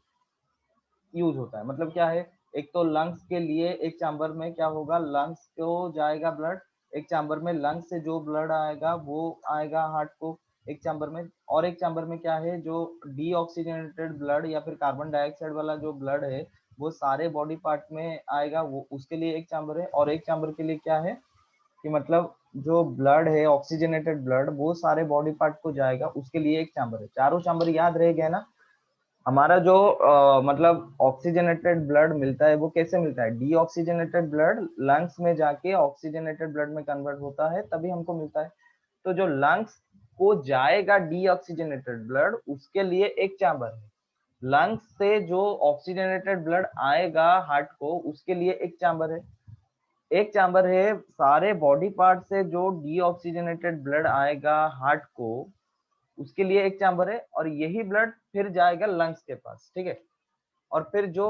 यूज होता है। मतलब क्या है, एक तो लंग्स के लिए एक चैम्बर में क्या होगा, लंग्स को जाएगा ब्लड, एक चैम्बर में लंग्स से जो ब्लड आएगा वो आएगा हार्ट को एक चैम्बर में, और एक चैम्बर में क्या है, जो डीऑक्सीजनेटेड ब्लड या फिर कार्बन डाइऑक्साइड वाला जो ब्लड है वो सारे बॉडी पार्ट में आएगा, वो उसके लिए एक चैम्बर है। और एक चैम्बर के लिए क्या है कि मतलब जो ब्लड है ऑक्सीजनेटेड ब्लड वो सारे बॉडी पार्ट को जाएगा, उसके लिए एक चैम्बर है। चारों चैम्बर याद रह गया ना। हमारा जो मतलब ऑक्सीजनेटेड ब्लड मिलता है वो कैसे मिलता है, डीऑक्सीजनेटेड ब्लड लंग्स में जाके ऑक्सीजनेटेड ब्लड में कन्वर्ट होता है तभी हमको मिलता है। तो जो लंग्स को जाएगा डीऑक्सीजनेटेड ब्लड उसके लिए एक चैम्बर है, लंग्स से जो ऑक्सीजनेटेड ब्लड आएगा हार्ट को उसके लिए एक चैम्बर है, एक चैम्बर है सारे बॉडी पार्ट से जो डीऑक्सीजनेटेड ब्लड आएगा हार्ट को उसके लिए एक चैम्बर है, और यही ब्लड फिर जाएगा लंग्स के पास, ठीक है। और फिर जो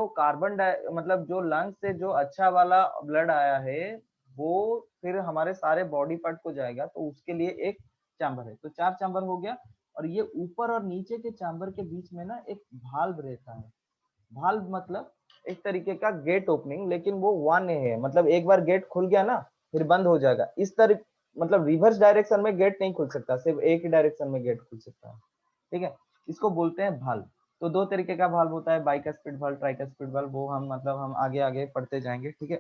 मतलब जो लंग्स से जो अच्छा वाला ब्लड आया है वो फिर हमारे सारे बॉडी पार्ट को जाएगा, तो उसके लिए एक चैम्बर है। तो चार चैम्बर हो गया। और ये ऊपर और नीचे के चैम्बर के बीच में ना एक भाल्व रहता है। भाल्व मतलब एक तरीके का गेट ओपनिंग, लेकिन वो वन है, मतलब एक बार गेट खुल गया ना फिर बंद हो जाएगा। इस तरह मतलब रिवर्स डायरेक्शन में गेट नहीं खुल सकता, सिर्फ एक ही डायरेक्शन में गेट खुल सकता है, ठीक है। इसको बोलते हैं भाल्व। तो दो तरीके का भाल्व होता है, बाइकस्पिड भाल्व, ट्राइकस्पिड भाल्व, वो हम मतलब हम आगे आगे पढ़ते जाएंगे, ठीक है।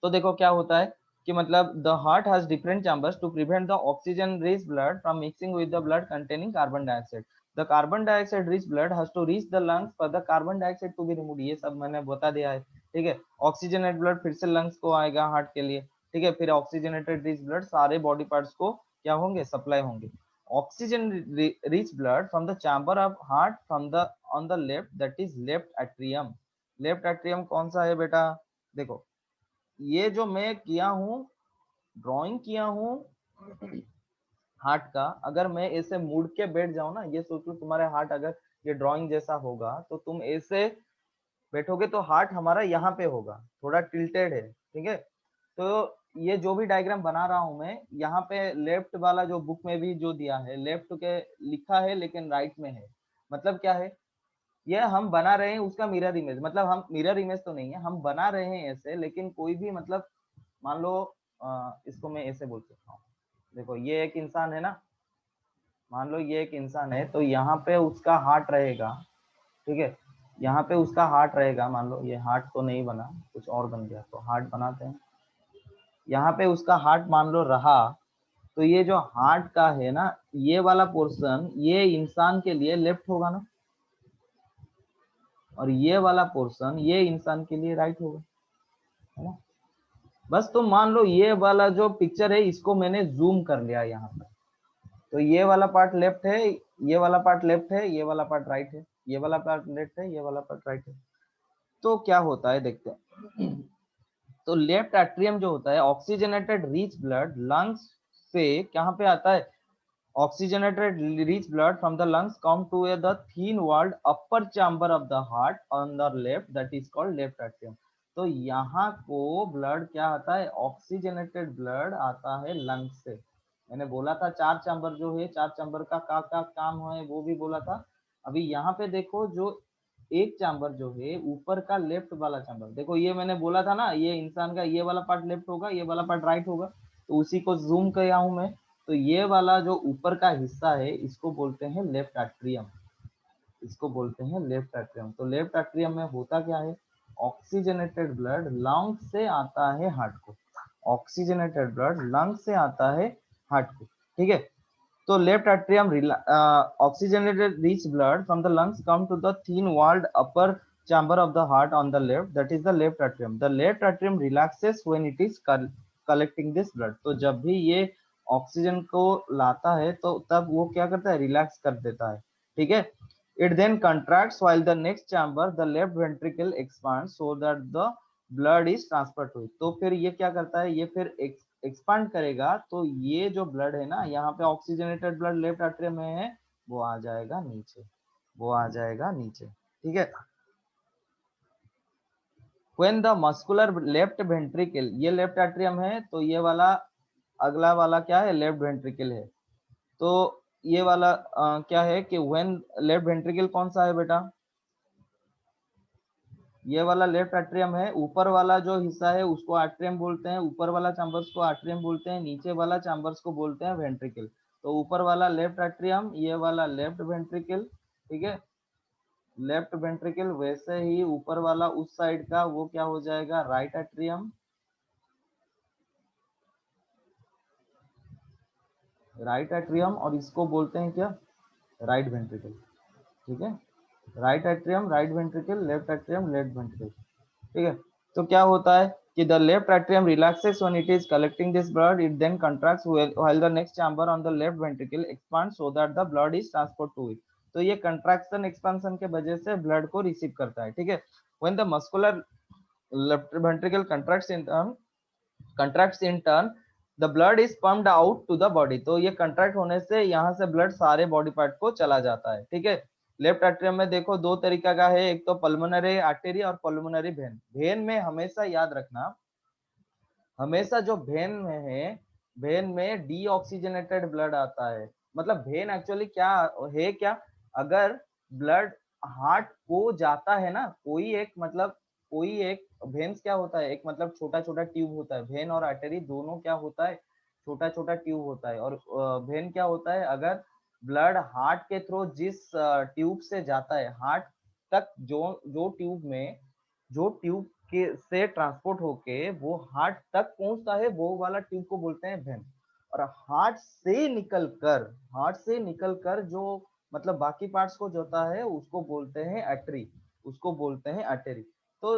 तो देखो क्या होता है कि मतलब the heart has different chambers to prevent the oxygen rich blood from mixing with the blood containing carbon dioxide. The carbon dioxide rich blood has to reach the lungs for the carbon dioxide to be removed. ये सब मैंने बता दिया है, ठीक है। Oxygenated blood फिर से लंग्स को आएगा हार्ट के लिए, ठीक है। फिर ऑक्सीजनेटेड रिच ब्लड सारे बॉडी पार्ट्स को क्या होंगे, सप्लाई होंगे। Oxygen rich blood from the chamber of heart from the on the left, that is left atrium. Left atrium कौन सा है बेटा, देखो ये जो मैं किया हूँ, ड्राइंग किया हूँ हार्ट का, अगर मैं ऐसे मुड़ के बैठ जाऊं ना, ये सोचो तुम्हारे हार्ट अगर ये ड्राइंग जैसा होगा तो तुम ऐसे बैठोगे तो हार्ट हमारा यहाँ पे होगा, थोड़ा टिल्टेड है, ठीक है। तो ये जो भी डायग्राम बना रहा हूं मैं, यहाँ पे लेफ्ट वाला जो बुक में भी जो दिया है लेफ्ट के लिखा है लेकिन राइट में है। मतलब क्या है, ये हम बना रहे हैं उसका मिरर इमेज, मतलब हम मिरर इमेज तो नहीं है, हम बना रहे हैं ऐसे, लेकिन कोई भी मतलब मान लो इसको मैं ऐसे बोल सकता हूँ। देखो ये एक इंसान है ना, मान लो ये एक इंसान है, तो यहाँ पे उसका हार्ट रहेगा, ठीक है। यहाँ पे उसका हार्ट रहेगा, मान लो ये हार्ट तो नहीं बना, कुछ और बन गया, तो हार्ट बनाते हैं। यहाँ पे उसका हार्ट मान लो रहा, तो ये जो हार्ट का है ना, ये वाला पोर्शन ये इंसान के लिए लेफ्ट होगा ना, और ये वाला पोर्शन ये इंसान के लिए राइट होगा, है ना। बस तो मान लो ये वाला जो पिक्चर है इसको मैंने जूम कर लिया यहाँ पर, तो ये वाला पार्ट लेफ्ट है, ये वाला पार्ट लेफ्ट है, ये वाला पार्ट राइट है, ये वाला पार्ट लेफ्ट है, ये वाला पार्ट राइट है। तो क्या होता है देखते हैं। तो लेफ्ट एट्रियम जो होता है, ऑक्सीजनेटेड रिच ब्लड लंग्स से कहाँ पे आता है, oxygenated rich blood from the lungs come to the thin walled upper chamber of the heart on the left, that is called left atrium. तो यहाँ को ब्लड क्या आता है, ऑक्सीजनेटेड ब्लड आता है लंग्स से। मैंने बोला था चार चैम्बर जो है, चार चैम्बर का क्या काम है वो भी बोला था। अभी यहाँ पे देखो जो एक चैम्बर जो है ऊपर का लेफ्ट वाला चैम्बर, देखो ये मैंने बोला था ना, ये इंसान का ये वाला पार्ट लेफ्ट होगा, ये वाला पार्ट राइट होगा, तो उसी को जूम किया हूं मैं। तो ये वाला जो ऊपर का हिस्सा है इसको बोलते हैं लेफ्ट एट्रियम, इसको बोलते हैं लेफ्ट एट्रियम। तो लेफ्ट एट्रियम में होता क्या है, ऑक्सीजनेटेड ब्लड लंग से आता है हार्ट को, ऑक्सीजनेटेड ब्लड लंग से आता है हार्ट को, ठीक है। तो left atrium oxygenated rich blood from the lungs come to the thin walled upper chamber of the heart on the left, that is the left atrium. The left atrium relaxes when it is collecting this blood. तो जब भी ये oxygen को लाता है तो तब वो क्या करता है, रिलैक्स कर देता है, ठीक है। It then contracts while the next chamber, the left ventricle expands so that the blood is transferred to it. तो फिर ये क्या करता है, ये फिर एक्सपांड करेगा, तो ये जो ब्लड है ना, यहाँ पे ऑक्सीजनेटेड ब्लड लेफ्ट एट्रियम में है, वो आ जाएगा नीचे, वो आ जाएगा नीचे, ठीक है। When the muscular left ventricle, ये लेफ्ट एट्रियम है, तो ये वाला अगला वाला क्या है, लेफ्ट वेंट्रिकल है। तो ये वाला क्या है कि व्हेन लेफ्ट वेंट्रिकल कौन सा है बेटा, ये वाला लेफ्ट एट्रियम है। ऊपर वाला जो हिस्सा है उसको एट्रियम बोलते हैं, ऊपर वाला चैम्बर्स को एट्रियम बोलते हैं, नीचे वाला चैम्बर्स को बोलते हैं वेंट्रिकल। तो ऊपर वाला लेफ्ट एट्रियम, ये वाला लेफ्ट वेंट्रिकल, ठीक है, लेफ्ट वेंट्रिकल। वैसे ही ऊपर वाला उस साइड का वो क्या हो जाएगा, राइट एट्रियम, राइट एट्रियम, और इसको बोलते हैं क्या, राइट वेंट्रिकल, ठीक है। Right atrium right ventricle, left atrium left ventricle, ठीक है। तो क्या होता है कि the left atrium relaxes when it is collecting this blood, it then contracts while the next chamber on the left ventricle expands so that the blood is transferred to it. तो ये contraction expansion के वजह से blood को receive करता है, ठीक है। when the muscular left ventricle contracts in turn, the blood is pumped out to the body. तो ये contract होने से यहाँ से blood सारे body part को चला जाता है, ठीक है। लेफ्ट एट्रियम में देखो दो तरीका का है, एक तो पल्मोनरी आर्टरी और पल्मोनरी वेन। वेन में हमेशा याद रखना, हमेशा जो वेन में है, वेन में डीऑक्सीजनेटेड ब्लड आता है। मतलब वेन एक्चुअली क्या है, क्या अगर ब्लड हार्ट को जाता है ना, कोई एक मतलब कोई एक वेन्स क्या होता है, एक मतलब छोटा छोटा ट्यूब होता है। वेन और आर्टरी दोनों क्या होता है, छोटा छोटा ट्यूब होता है। और वेन क्या होता है, अगर ब्लड हार्ट के थ्रू जिस ट्यूब से जाता है हार्ट तक, जो जो ट्यूब में जो ट्यूब के से ट्रांसपोर्ट होके वो हार्ट तक पहुंचता है, वो वाला ट्यूब को बोलते हैं वेन। और हार्ट से निकलकर जो मतलब बाकी पार्ट्स को जोता है उसको बोलते हैं आर्टरी, उसको बोलते हैं आर्टरी। तो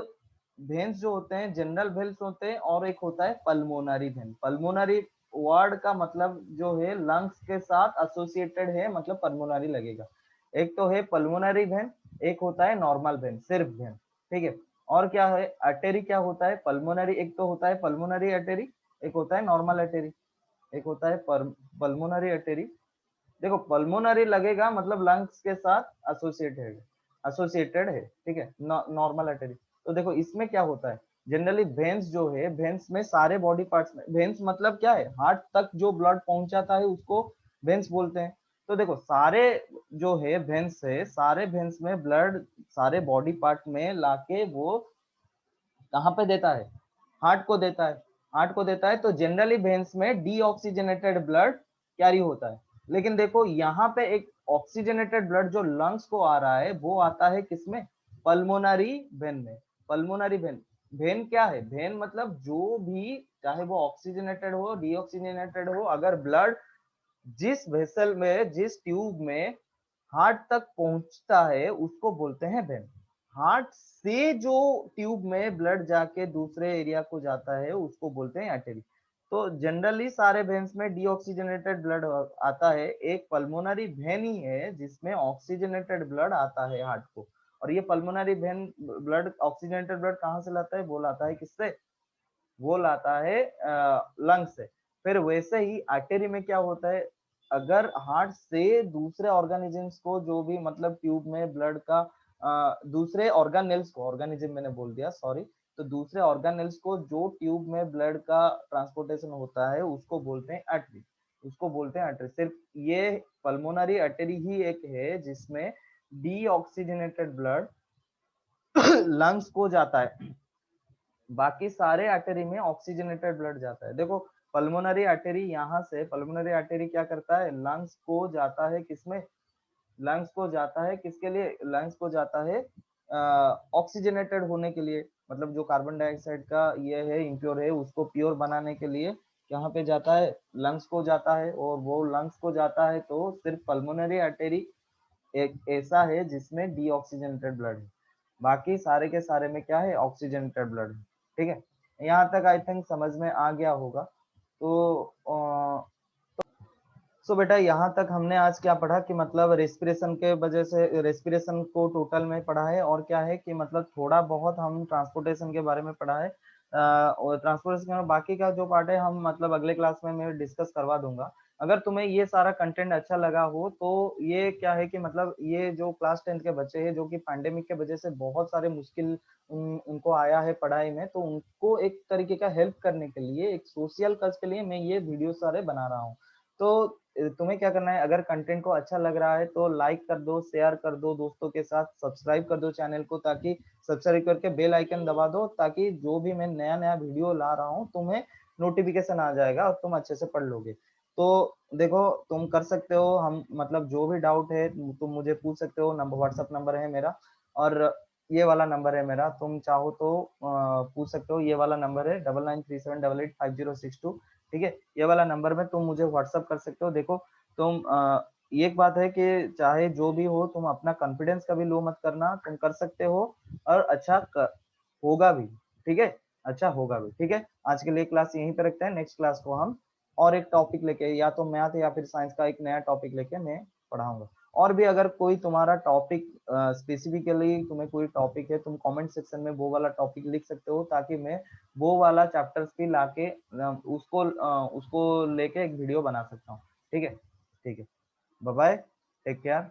वेन्स जो होते हैं जनरल वेन्स होते हैं, और एक होता है पल्मोनरी वेन। पल्मोनरी वर्ड का मतलब जो है लंग्स के साथ एसोसिएटेड है, मतलब पल्मोनरी लगेगा। एक तो है पल्मोनरी वेन, एक होता है नॉर्मल वेन, सिर्फ वेन, ठीक है। और क्या है, आर्टरी क्या होता है, पल्मोनरी, एक तो होता है पल्मोनरी आर्टरी, एक होता है नॉर्मल आर्टरी, एक होता है पल्मोनरी आर्टरी। देखो पल्मोनरी लगेगा मतलब लंग्स के साथ एसोसिएटेड है, ठीक है, नॉर्मल आर्टरी। तो देखो इसमें क्या होता है, जनरली वेन्स जो है, वेन्स में सारे बॉडी पार्ट्स में, वेन्स मतलब क्या है, हार्ट तक जो ब्लड पहुंचाता है उसको वेन्स बोलते हैं। तो देखो सारे जो है वेन्स है, सारे वेन्स में ब्लड सारे बॉडी पार्ट में लाके वो कहाँ पे देता है, हार्ट को देता है, हार्ट को देता है। तो जनरली वेन्स में डीऑक्सीजनेटेड ब्लड कैरी होता है। लेकिन देखो यहाँ पे एक ऑक्सीजनेटेड ब्लड जो लंग्स को आ रहा है वो आता है किसमें, पल्मोनरी वेन में। पल्मोनरी वेन, वेन क्या है, वेन मतलब जो भी, चाहे वो ऑक्सीजनेटेड हो डीऑक्सीजनेटेड हो, अगर ब्लड जिस वेसल में जिस ट्यूब में हार्ट तक पहुंचता है उसको बोलते हैं वेन। हार्ट से जो ट्यूब में ब्लड जाके दूसरे एरिया को जाता है उसको बोलते हैं आर्टरी। तो जनरली सारे वेन्स में डीऑक्सीजनेटेड ब्लड आता है, एक पल्मोनरी वेन ही है जिसमें ऑक्सीजनेटेड ब्लड आता है हार्ट को। और ये pulmonary vein blood, oxygenated blood कहाँ से लाता है, वो लाता है किससे, वो लाता है लंग से। फिर वैसे ही आर्टरी में क्या होता है, अगर हार्ट से दूसरे ऑर्गेनिजम्स को, जो भी मतलब ट्यूब में ब्लड का दूसरे ऑर्गेनेल्स को, ऑर्गेनिज्म मैंने बोल दिया सॉरी, तो दूसरे ऑर्गेनेल्स को जो ट्यूब में ब्लड का ट्रांसपोर्टेशन होता है उसको बोलते हैं आर्टरी, उसको बोलते हैं आर्टरी। सिर्फ ये पल्मोनरी आर्टरी ही एक है जिसमें डीऑक्सीजनेटेड ब्लड लंग्स को जाता है, बाकी सारे आर्टरी में ऑक्सीजनेटेड ब्लड जाता है। देखो पल्मोनरी आर्टरी, यहाँ से पल्मोनरी आर्टरी क्या करता है, लंग्स को जाता है किसमें, लंग्स को जाता है किसके लिए, लंग्स को जाता है ऑक्सीजनेटेड होने के लिए, मतलब जो कार्बन डाइऑक्साइड का ये है इम्प्योर है उसको प्योर बनाने के लिए कहाँ पे जाता है, लंग्स को जाता है। और वो लंग्स को जाता है तो सिर्फ पल्मोनरी आर्टेरी एक ऐसा है जिसमें डीऑक्सीजनेटेड ब्लड है, बाकी सारे के सारे में क्या है, ऑक्सीजनेटेड ब्लड है। ठीक है, यहाँ तक आई थिंक समझ में आ गया होगा। तो सो बेटा यहाँ तक हमने आज क्या पढ़ा कि मतलब रेस्पिरेशन के वजह से, रेस्पिरेशन को टोटल में पढ़ा है, और क्या है कि मतलब थोड़ा बहुत हम ट्रांसपोर्टेशन के बारे में पढ़ा है। और ट्रांसपोर्टेशन में बाकी का जो पार्ट है हम मतलब अगले क्लास में मैं डिस्कस करवा दूंगा। अगर तुम्हें ये सारा कंटेंट अच्छा लगा हो तो ये क्या है कि मतलब ये जो क्लास 10 के बच्चे हैं जो कि पैंडेमिक के वजह से बहुत सारे मुश्किल उनको आया है पढ़ाई में, तो उनको एक तरीके का हेल्प करने के लिए, एक सोशल कज के लिए मैं ये वीडियो सारे बना रहा हूँ। तो तुम्हें क्या करना है, अगर कंटेंट को अच्छा लग रहा है तो लाइक कर दो, शेयर कर दो दोस्तों के साथ, सब्सक्राइब कर दो चैनल को, ताकि सब्सक्राइब करके बेल आइकन दबा दो, ताकि जो भी मैं नया नया वीडियो ला रहा हूँ तुम्हें नोटिफिकेशन आ जाएगा और तुम अच्छे से पढ़ लोगे। तो देखो तुम कर सकते हो, हम मतलब जो भी डाउट है तुम मुझे पूछ सकते हो, नंबर व्हाट्सअप नंबर है मेरा, और ये वाला नंबर है मेरा, तुम चाहो तो पूछ सकते हो। ये वाला नंबर है 9937885062। ठीक है, ये वाला नंबर में तुम मुझे व्हाट्सअप कर सकते हो। देखो तुम एक बात है कि चाहे जो भी हो तुम अपना कॉन्फिडेंस कभी लो मत करना, तुम कर सकते हो और अच्छा होगा भी। ठीक है, अच्छा होगा भी। ठीक है, आज के लिए क्लास यहीं पे रखते हैं, नेक्स्ट क्लास को हम और एक टॉपिक लेके, या तो मैथ या फिर साइंस का एक नया टॉपिक लेके मैं पढ़ाऊंगा। और भी अगर कोई तुम्हारा टॉपिक स्पेसिफिकली तुम्हें कोई टॉपिक है, तुम कमेंट सेक्शन में वो वाला टॉपिक लिख सकते हो, ताकि मैं वो वाला चैप्टर्स भी लाके उसको लेके एक वीडियो बना सकता हूँ। ठीक है, ठीक है, बाय बाय, टेक केयर।